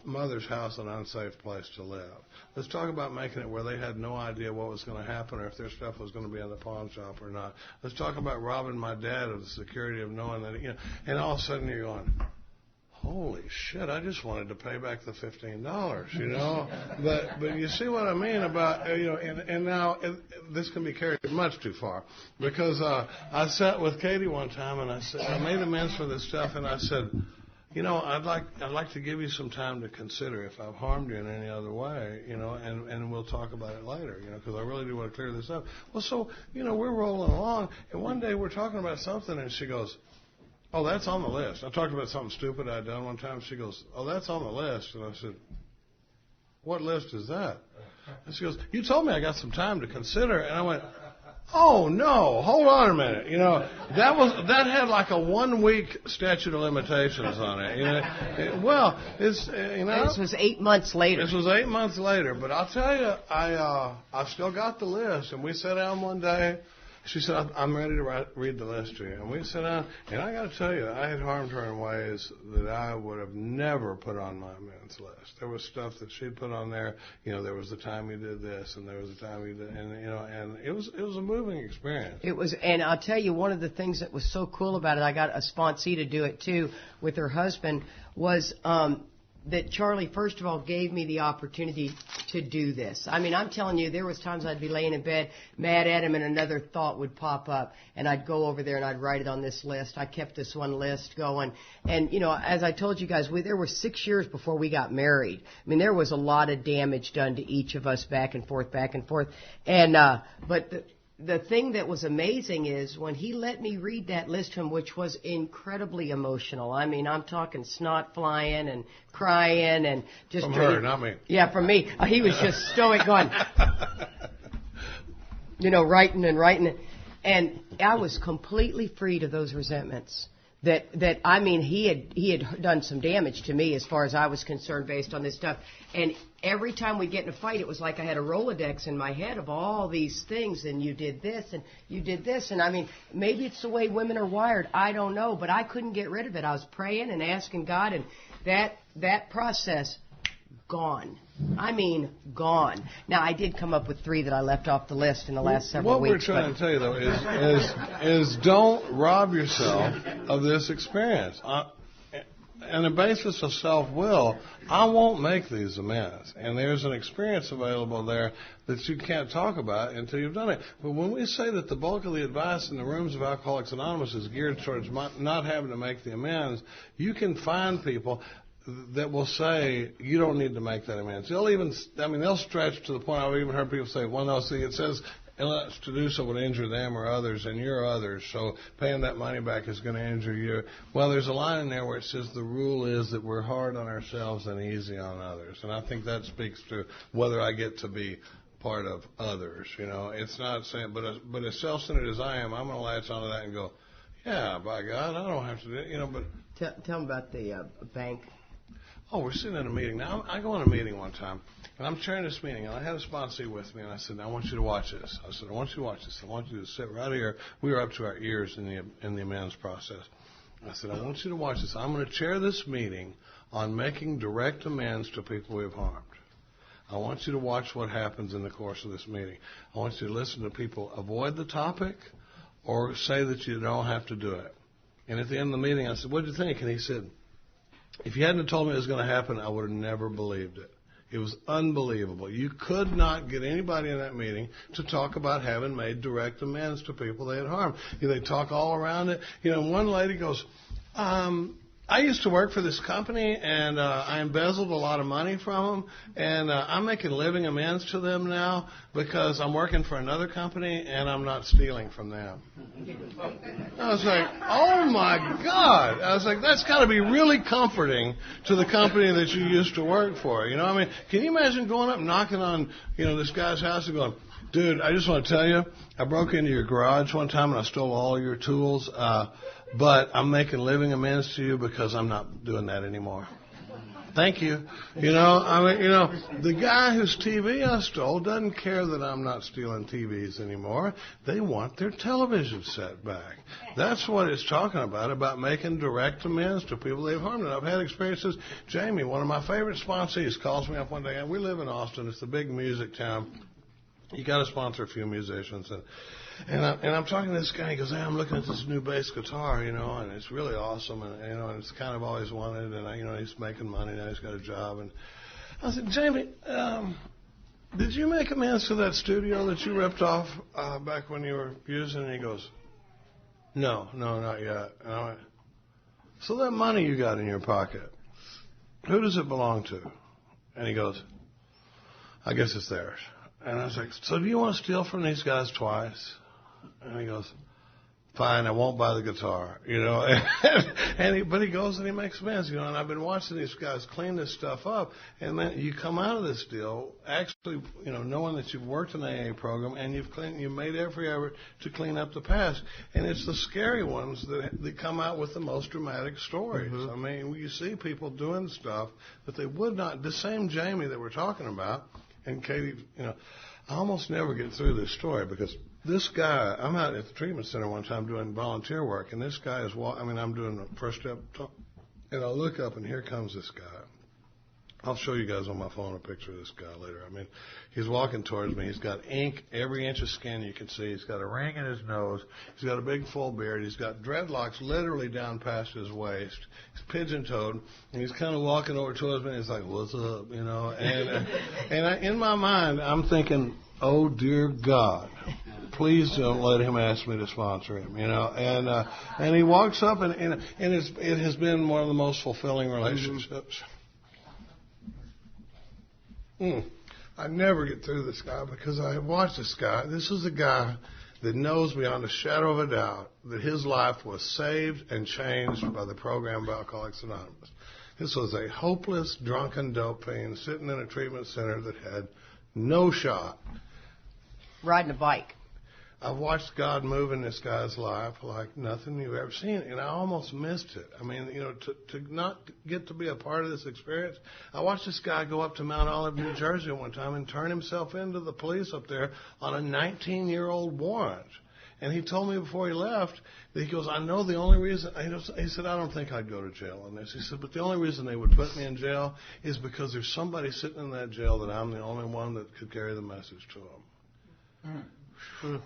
mother's house, an unsafe place to live. Let's talk about making it where they had no idea what was going to happen or if their stuff was going to be in the pawn shop or not. Let's talk about robbing my dad of the security of knowing that, you know, and all of a sudden you're going, holy shit, I just wanted to pay back the $15, you know. But you see what I mean about, you know, and now this can be carried much too far. Because I sat with Katie one time and I said, I made amends for this stuff and I said, you know, I'd like to give you some time to consider if I've harmed you in any other way, you know, and we'll talk about it later, you know, because I really do want to clear this up. Well, so, you know, we're rolling along and one day we're talking about something and she goes, oh, that's on the list. I talked about something stupid I'd done one time. She goes, oh, that's on the list. And I said, what list is that? And she goes, you told me I got some time to consider. And I went, oh, no, hold on a minute. You know, that had like a 1 week statute of limitations on it. You know, it's, you know. This was 8 months later. This was 8 months later. But I'll tell you, I've still got the list. And we sat down one day. She said, I'm ready to read the list to you. And we sat down, and I got to tell you, I had harmed her in ways that I would have never put on my amends list. There was stuff that she'd put on there. You know, there was the time you did this, and there was the time you did, and you know, and it was a moving experience. It was, and I'll tell you, one of the things that was so cool about it, I got a sponsee to do it too with her husband, was that Charlie, first of all, gave me the opportunity to do this. I mean, I'm telling you, there was times I'd be laying in bed mad at him and another thought would pop up and I'd go over there and I'd write it on this list. I kept this one list going. And, you know, as I told you guys, there were 6 years before we got married. I mean, there was a lot of damage done to each of us back and forth. And, but the thing that was amazing is when he let me read that list to him, which was incredibly emotional. I mean, I'm talking snot flying and crying and just... From her, not me. Yeah, from me. He was just stoic going, you know, writing. And I was completely freed of those resentments. That I mean, he had done some damage to me as far as I was concerned based on this stuff. And every time we get in a fight, it was like I had a Rolodex in my head of all these things. And you did this, and you did this. And I mean, maybe it's the way women are wired. I don't know, but I couldn't get rid of it. I was praying and asking God, and that process gone. I mean, gone. Now, I did come up with 3 that I left off the list in the last several weeks. What we're trying to tell you, though, is don't rob yourself of this experience. on the basis of self-will, I won't make these amends. And there's an experience available there that you can't talk about until you've done it. But when we say that the bulk of the advice in the rooms of Alcoholics Anonymous is geared towards not having to make the amends, you can find people that will say, you don't need to make that amends. They'll stretch to the point I've even heard people say, well, no, see, it says, unless to do so would injure them or others, and you're others, so paying that money back is going to injure you. Well, there's a line in there where it says the rule is that we're hard on ourselves and easy on others. And I think that speaks to whether I get to be part of others. It's not saying, but as self-centered as I am, I'm going to latch onto that and go, yeah, by God, I don't have to do it, but... Tell them about the bank. Oh, we're sitting in a meeting. Now, I go in a meeting one time, and I'm chairing this meeting, and I had a sponsee with me, and I said, I want you to watch this. I said, I want you to watch this. I want you to sit right here. We were up to our ears in the amends process. I said, I want you to watch this. I'm going to chair this meeting on making direct amends to people we have harmed. I want you to watch what happens in the course of this meeting. I want you to listen to people avoid the topic or say that you don't have to do it. And at the end of the meeting, I said, what did you think? And he said, if you hadn't told me it was going to happen, I would have never believed it. It was unbelievable. You could not get anybody in that meeting to talk about having made direct amends to people they had harmed. They talk all around it. One lady goes, I used to work for this company, and I embezzled a lot of money from them, and I'm making living amends to them now because I'm working for another company, and I'm not stealing from them. I was like, oh, my God. I was like, that's got to be really comforting to the company that you used to work for. Can you imagine going up and knocking on, this guy's house and going, dude, I just want to tell you, I broke into your garage one time, and I stole all your tools, but I'm making living amends to you because I'm not doing that anymore. Thank you. The guy whose TV I stole doesn't care that I'm not stealing TVs anymore. They want their television set back. That's what it's talking about making direct amends to people they've harmed. And I've had experiences. Jamie, one of my favorite sponsees, calls me up one day, and we live in Austin. It's the big music town. You got to sponsor a few musicians. And I'm talking to this guy. He goes, hey, I'm looking at this new bass guitar, and it's really awesome, and and it's kind of always wanted, and he's making money now. He's got a job, and I said, Jamie, did you make amends to that studio that you ripped off back when you were using? And he goes, no, not yet. And I went, so that money you got in your pocket, who does it belong to? And he goes, I guess it's theirs. And I was like, so do you want to steal from these guys twice? And he goes, fine, I won't buy the guitar, but he goes and he makes amends, and I've been watching these guys clean this stuff up, and then you come out of this deal actually, knowing that you've worked an AA program and you've made every effort to clean up the past, and it's the scary ones that come out with the most dramatic stories. Mm-hmm. You see people doing stuff that they would not. The same Jamie that we're talking about, and Katie, I almost never get through this story because this guy, I'm out at the treatment center one time doing volunteer work, and this guy is I'm doing the first step, and I look up, and here comes this guy. I'll show you guys on my phone a picture of this guy later. He's walking towards me. He's got ink, every inch of skin you can see. He's got a ring in his nose. He's got a big full beard. He's got dreadlocks literally down past his waist. He's pigeon-toed, and he's kind of walking over towards me, and he's like, what's up, And in my mind, I'm thinking, oh, dear God, please don't let him ask me to sponsor him, And he walks up, and it has been one of the most fulfilling relationships. I never get through this guy because I have watched this guy. This is a guy that knows beyond a shadow of a doubt that his life was saved and changed by the program of Alcoholics Anonymous. This was a hopeless, drunken dope fiend sitting in a treatment center that had no shot. Riding a bike. I've watched God move in this guy's life like nothing you've ever seen, and I almost missed it. To not get to be a part of this experience. I watched this guy go up to Mount Olive, New Jersey one time and turn himself into the police up there on a 19-year-old warrant. And he told me before he left that he goes, I know the only reason, he said, I don't think I'd go to jail on this. He said, but the only reason they would put me in jail is because there's somebody sitting in that jail that I'm the only one that could carry the message to them.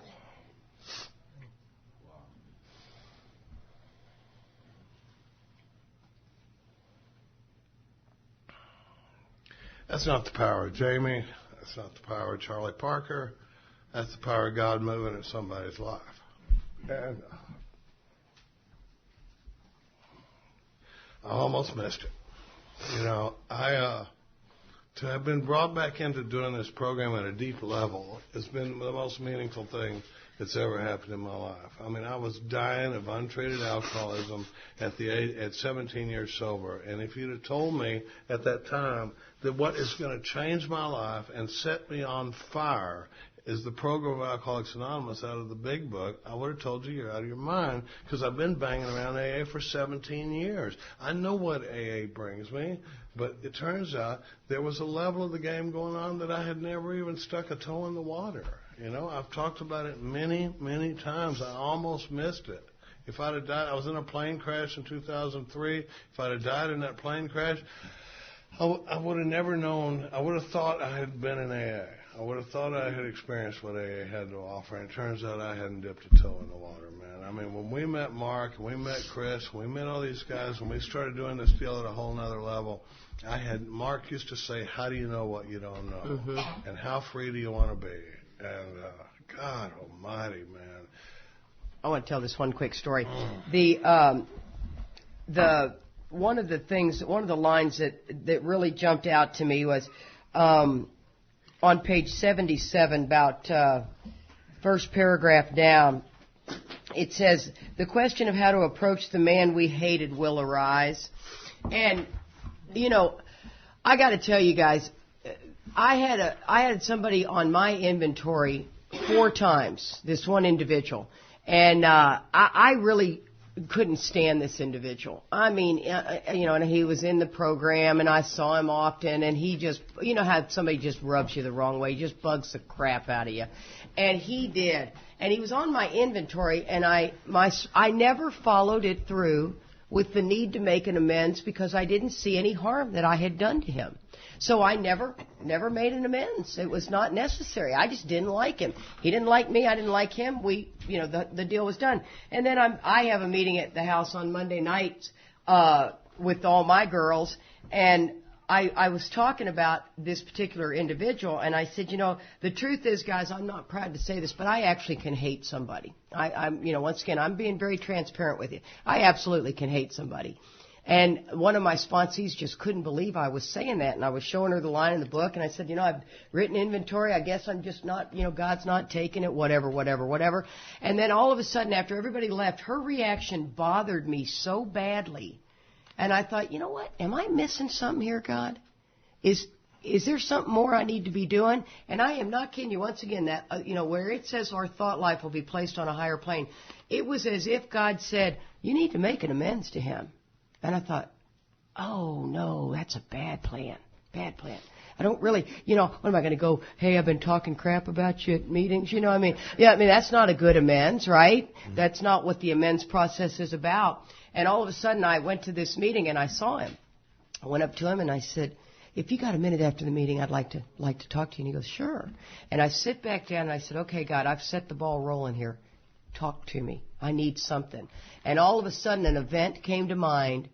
That's not the power of Jamie. That's not the power of Charlie Parker. That's the power of God moving in somebody's life. And I almost missed it. You know, to have been brought back into doing this program at a deep level has been the most meaningful thing that's ever happened in my life. I mean, I was dying of untreated alcoholism at 17 years sober. And if you'd have told me at that time that what is going to change my life and set me on fire is the program of Alcoholics Anonymous out of the big book, I would have told you you're out of your mind, because I've been banging around AA for 17 years. I know what AA brings me, but it turns out there was a level of the game going on that I had never even stuck a toe in the water. You know, I've talked about it many, many times. I almost missed it. If I'd have died, I was in a plane crash in 2003. If I'd have died in that plane crash, I would have never known. I would have thought I had been in AA. I would have thought I had experienced what AA had to offer, and it turns out I hadn't dipped a toe in the water, man. I mean, when we met Mark, and we met Chris, when we met all these guys, when we started doing this deal at a whole nother level, Mark used to say, how do you know what you don't know? Mm-hmm. And how free do you want to be? And God almighty, man. I want to tell this one quick story. One of the lines that really jumped out to me was on page 77, about first paragraph down. It says, the question of how to approach the man we hated will arise. And, you know, I got to tell you guys, I had somebody on my inventory 4 times, this one individual. And I really couldn't stand this individual. I mean, and he was in the program, and I saw him often, and he just, you know how somebody just rubs you the wrong way, just bugs the crap out of you. And he did. And he was on my inventory, and I never followed it through with the need to make an amends, because I didn't see any harm that I had done to him. So I never made an amends. It was not necessary. I just didn't like him. He didn't like me. I didn't like him. The deal was done. And then I have a meeting at the house on Monday nights with all my girls, and I was talking about this particular individual, and I said, the truth is, guys, I'm not proud to say this, but I actually can hate somebody. I'm once again, I'm being very transparent with you. I absolutely can hate somebody. And one of my sponsees just couldn't believe I was saying that. And I was showing her the line in the book. And I said, I've written inventory. I guess I'm just not, God's not taking it, whatever. And then all of a sudden, after everybody left, her reaction bothered me so badly. And I thought, you know what? Am I missing something here, God? Is there something more I need to be doing? And I am not kidding you. Once again, that, where it says our thought life will be placed on a higher plane, it was as if God said, you need to make an amends to him. And I thought, oh, no, that's a bad plan. Bad plan. I don't really, what am I going to go, hey, I've been talking crap about you at meetings, that's not a good amends, right? Mm-hmm. That's not what the amends process is about. And all of a sudden I went to this meeting and I saw him. I went up to him and I said, if you got a minute after the meeting, I'd like to talk to you. And he goes, sure. And I sit back down and I said, okay, God, I've set the ball rolling here. Talk to me. I need something. And all of a sudden an event came to mind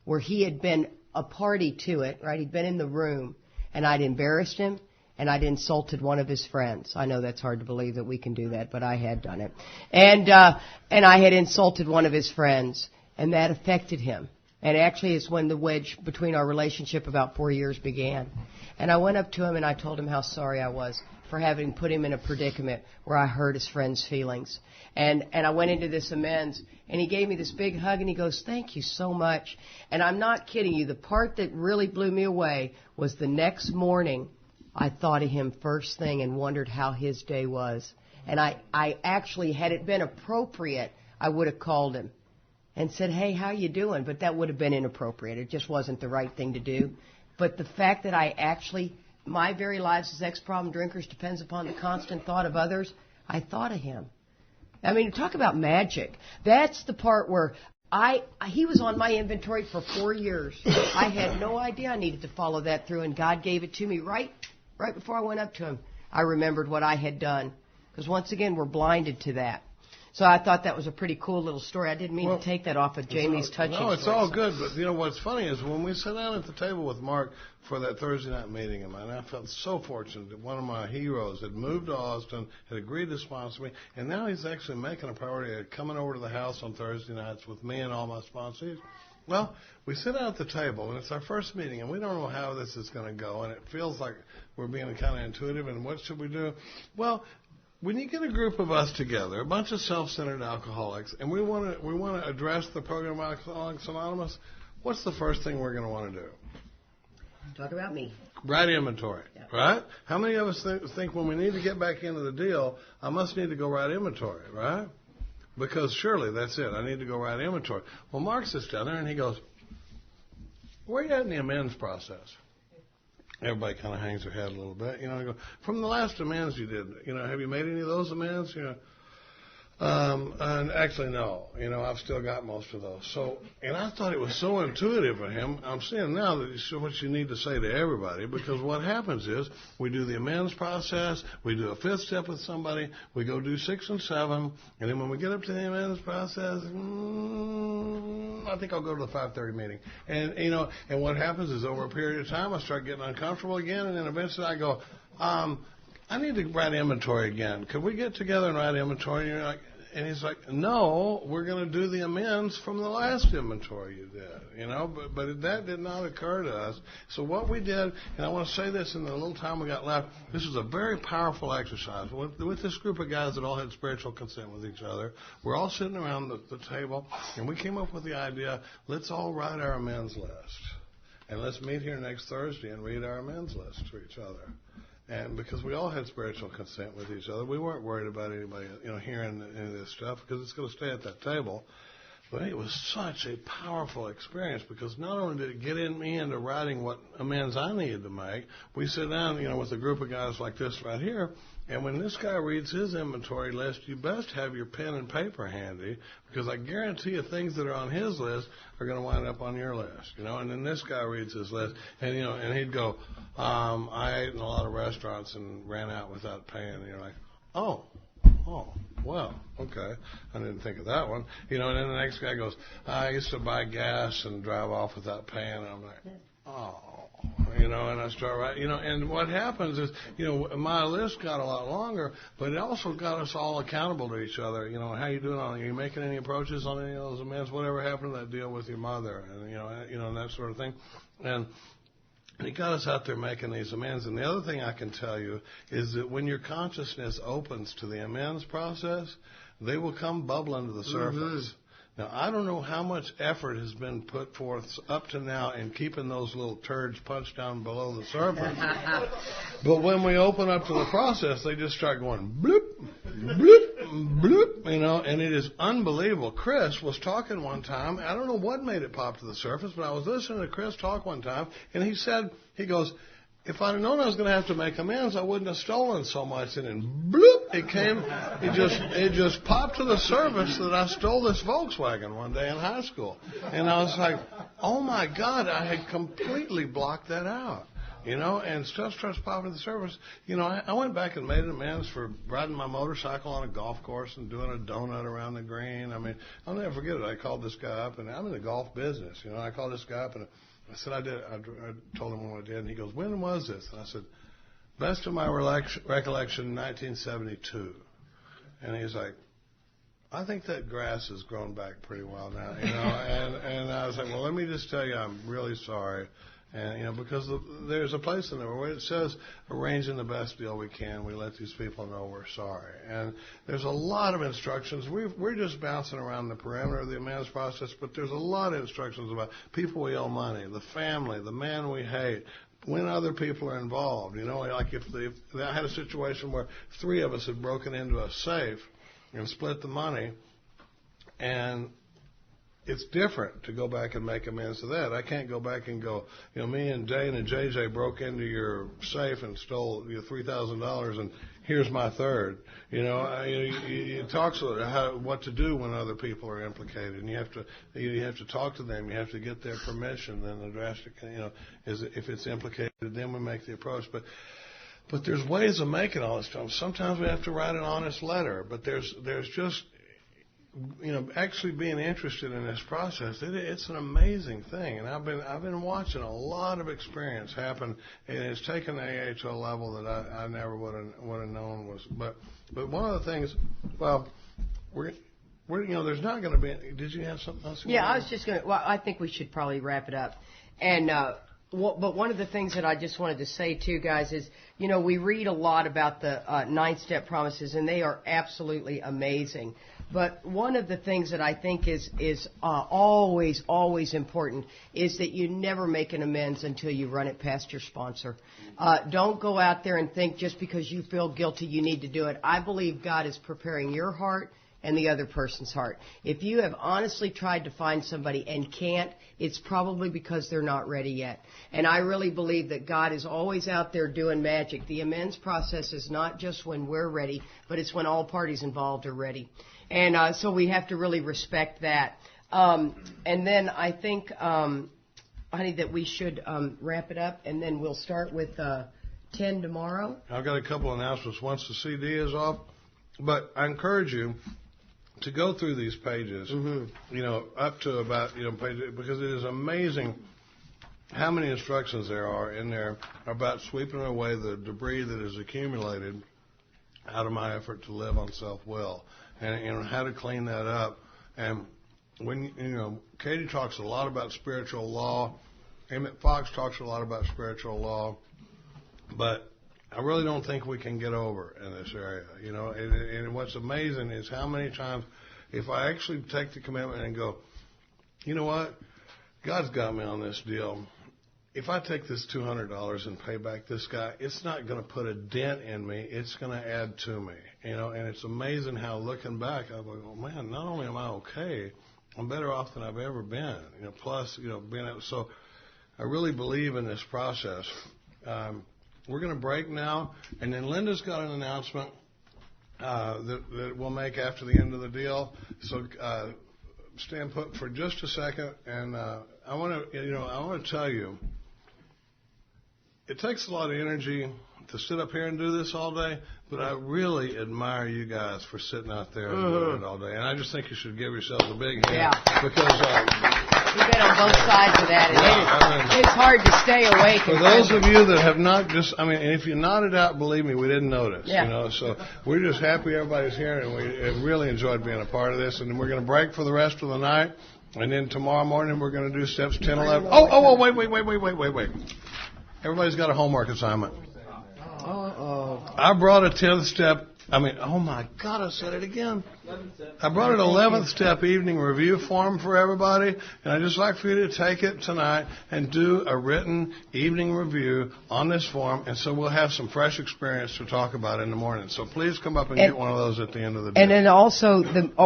where he had been a party to it, right? He'd been in the room, and I'd embarrassed him, and I'd insulted one of his friends. I know that's hard to believe that we can do that, but I had done it. And I had insulted one of his friends, and that affected him. And actually it's when the wedge between our relationship about 4 years began. And I went up to him and I told him how sorry I was for having put him in a predicament where I hurt his friend's feelings. And I went into this amends, and he gave me this big hug, and he goes, thank you so much. And I'm not kidding you. The part that really blew me away was the next morning I thought of him first thing and wondered how his day was. And I actually, had it been appropriate, I would have called him and said, hey, how you doing? But that would have been inappropriate. It just wasn't the right thing to do. But the fact that I actually, my very lives as ex-problem drinkers depends upon the constant thought of others, I thought of him. I mean, talk about magic. That's the part where he was on my inventory for 4 years. I had no idea I needed to follow that through, and God gave it to me right before I went up to him. I remembered what I had done, because once again, we're blinded to that. So I thought that was a pretty cool little story. I didn't mean to take that off of Jamie's touching story. No, it's all good. But, what's funny is when we sat down at the table with Mark for that Thursday night meeting, and I felt so fortunate that one of my heroes had moved to Austin, had agreed to sponsor me, and now he's actually making a priority of coming over to the house on Thursday nights with me and all my sponsees. Well, we sit down at the table, and it's our first meeting, and we don't know how this is going to go, and it feels like we're being kind of intuitive, and what should we do? Well, when you get a group of us together, a bunch of self-centered alcoholics, and we want to address the program of Alcoholics Anonymous, what's the first thing we're going to want to do? Talk about me. Write inventory, right? How many of us think when we need to get back into the deal, I must need to go write inventory, right? Because surely that's it. I need to go write inventory. Well, Mark sits down there and he goes, where are you at in the amends process? Everybody kind of hangs their head a little bit. I go, from the last amends you did, have you made any of those amends? And actually, no. I've still got most of those. So, and I thought it was so intuitive of him. I'm seeing now that it's what you need to say to everybody, because what happens is we do the amends process, we do a fifth step with somebody, we go do 6 and 7, and then when we get up to the amends process, I think I'll go to the 5:30 meeting. And, and what happens is over a period of time, I start getting uncomfortable again, and then eventually I go, I need to write inventory again. Could we get together and write inventory? And he's like, no, we're going to do the amends from the last inventory you did, but that did not occur to us. So what we did, and I want to say this in the little time we got left, this was a very powerful exercise. With this group of guys that all had spiritual consent with each other, we're all sitting around the table, and we came up with the idea, let's all write our amends list. And let's meet here next Thursday and read our amends list to each other. And because we all had spiritual consent with each other, we weren't worried about anybody, hearing any of this stuff because it's going to stay at that table. But it was such a powerful experience because not only did it get me into writing what amends I needed to make, we sit down, with a group of guys like this right here, and when this guy reads his inventory list, you best have your pen and paper handy because I guarantee you things that are on his list are going to wind up on your list, And then this guy reads his list, and, and he'd go, I ate in a lot of restaurants and ran out without paying. And you're like, oh, well, okay. I didn't think of that one. And then the next guy goes, I used to buy gas and drive off without paying. And I'm like, oh. And I start writing, and what happens is, my list got a lot longer, but it also got us all accountable to each other. How you doing are you making any approaches on any of those amends? Whatever happened to that deal with your mother? And, and that sort of thing. And it got us out there making these amends. And the other thing I can tell you is that when your consciousness opens to the amends process, they will come bubbling to the surface. Mm-hmm. Now, I don't know how much effort has been put forth up to now in keeping those little turds punched down below the surface. But when we open up to the process, they just start going bloop, bloop, bloop, and it is unbelievable. Chris was talking one time. I don't know what made it pop to the surface, but I was listening to Chris talk one time, and he goes, if I'd have known I was going to have to make amends, I wouldn't have stolen so much. And then, bloop, it just popped to the surface that I stole this Volkswagen one day in high school. And I was like, oh, my God, I had completely blocked that out. And stuff starts popping to the surface. I went back and made amends for riding my motorcycle on a golf course and doing a donut around the green. I mean, I'll never forget it. I called this guy up, and I'm in the golf business. I called this guy up, and I said I did. I told him what I did, and he goes, when was this? And I said, best of my recollection, 1972. And he's like, I think that grass has grown back pretty well now, and I was like, well, let me just tell you, I'm really sorry. And, because there's a place in there where it says arranging the best deal we can. We let these people know we're sorry. And there's a lot of instructions. We're just bouncing around the perimeter of the amends process, but there's a lot of instructions about people we owe money, the family, the man we hate, when other people are involved. Like if I had a situation where 3 of us had broken into a safe and split the money, and it's different to go back and make amends to that. I can't go back and go, me and Dane and JJ broke into your safe and stole your $3,000, and here's my third. It talks about what to do when other people are implicated, and you have to talk to them. You have to get their permission. Then the drastic, is if it's implicated, then we make the approach. But there's ways of making all this stuff. Sometimes we have to write an honest letter, but there's just actually being interested in this process, it's an amazing thing. And I've been watching a lot of experience happen, and it's taken AA to a level that I never would have known was. But one of the things, well, we're there's not going to be. Did you have something else? Yeah, I was just going to. Well, I think we should probably wrap it up. And but one of the things that I just wanted to say too, guys, is we read a lot about the 9-step promises, and they are absolutely amazing. But one of the things that I think is always important is that you never make an amends until you run it past your sponsor. Don't go out there and think just because you feel guilty you need to do it. I believe God is preparing your heart and the other person's heart. If you have honestly tried to find somebody and can't, it's probably because they're not ready yet. And I really believe that God is always out there doing magic. The amends process is not just when we're ready, but it's when all parties involved are ready. And so we have to really respect that. And then I think, honey, that we should wrap it up, and then we'll start with 10 tomorrow. I've got a couple announcements once the CD is off. But I encourage you to go through these pages, up to about, pages, because it is amazing how many instructions there are in there about sweeping away the debris that is accumulated out of my effort to live on self-will, and how to clean that up. And when, Katie talks a lot about spiritual law, Emmett Fox talks a lot about spiritual law, but I really don't think we can get over in this area, and what's amazing is how many times, if I actually take the commitment and go, you know what, God's got me on this deal. If I take this $200 and pay back this guy, it's not going to put a dent in me. It's going to add to me, and it's amazing how looking back, I'm like, oh man, not only am I okay, I'm better off than I've ever been, plus, being able, so I really believe in this process. We're going to break now, and then Linda's got an announcement that we'll make after the end of the deal. So stand put for just a second, and I want to tell you, it takes a lot of energy to sit up here and do this all day, but I really admire you guys for sitting out there and doing it all day. And I just think you should give yourselves a big hand because. We've been on both sides of that, and it's hard to stay awake. For those of you that have not and if you nodded out, believe me, we didn't notice. Yeah. So we're just happy everybody's here, and we really enjoyed being a part of this. And we're going to break for the rest of the night, and then tomorrow morning we're going to do steps 10, 11. Wait. Everybody's got a homework assignment. I brought a 10th step. Oh my God, I said it again. I brought an 11th step evening review form for everybody, and I'd just like for you to take it tonight and do a written evening review on this form, and so we'll have some fresh experience to talk about in the morning. So please come up and get one of those at the end of the day. And then also,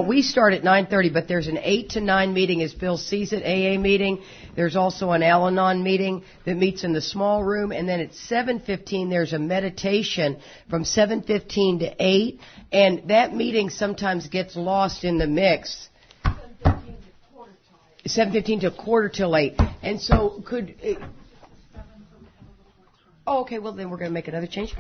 we start at 9:30, but there's an 8 to 9 meeting, as Bill sees it, AA meeting. There's also an Al-Anon meeting that meets in the small room, and then at 7:15 there's a meditation from 7:15 to 8, and that meeting sometimes gets lost in the mix. 7:15 to quarter till 8. And so could... okay, well then we're going to make another change.